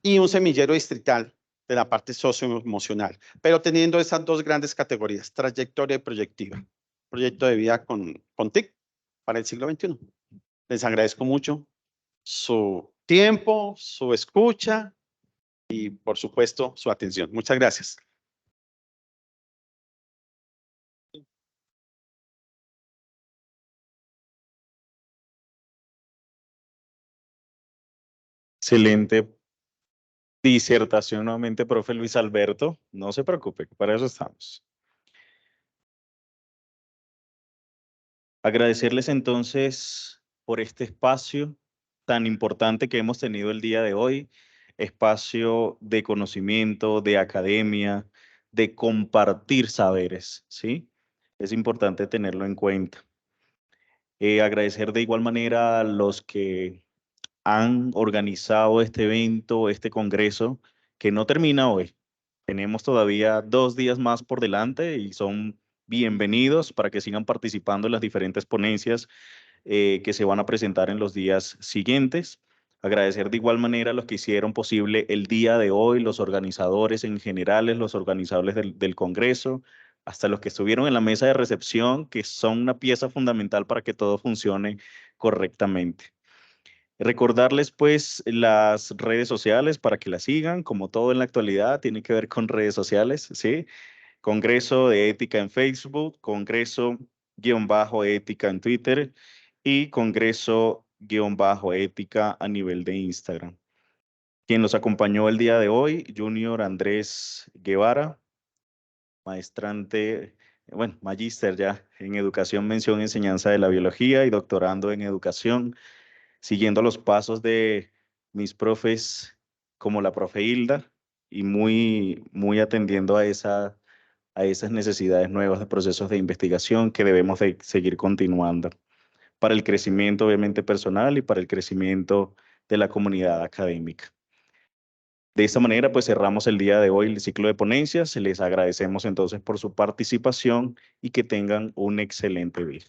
y un semillero distrital de la parte socioemocional, pero teniendo esas dos grandes categorías, trayectoria y proyectiva. Proyecto de vida con TIC para el siglo XXI. Les agradezco mucho su tiempo, su escucha y, por supuesto, su atención. Muchas gracias. Excelente disertación nuevamente, profe Luis Alberto. No se preocupe, para eso estamos. Agradecerles entonces por este espacio tan importante que hemos tenido el día de hoy, espacio de conocimiento, de academia, de compartir saberes, ¿sí? Es importante tenerlo en cuenta. Agradecer de igual manera a los que han organizado este evento, este congreso, que no termina hoy. Tenemos todavía 2 días más por delante y son bienvenidos para que sigan participando en las diferentes ponencias que se van a presentar en los días siguientes. Agradecer de igual manera a los que hicieron posible el día de hoy, los organizadores en general, los organizadores del Congreso, hasta los que estuvieron en la mesa de recepción, que son una pieza fundamental para que todo funcione correctamente. Recordarles pues las redes sociales para que las sigan, como todo en la actualidad tiene que ver con redes sociales, ¿sí? Congreso de Ética en Facebook, Congreso-Ética en Twitter y Congreso-Ética a nivel de Instagram. Quien nos acompañó el día de hoy, Junior Andrés Guevara, maestrante, bueno, magíster ya en Educación, Mención, Enseñanza de la Biología y doctorando en Educación, siguiendo los pasos de mis profes como la profe Hilda y muy atendiendo a esas necesidades nuevas de procesos de investigación que debemos de seguir continuando para el crecimiento obviamente personal y para el crecimiento de la comunidad académica. De esta manera, pues cerramos el día de hoy el ciclo de ponencias. Les agradecemos entonces por su participación y que tengan un excelente día.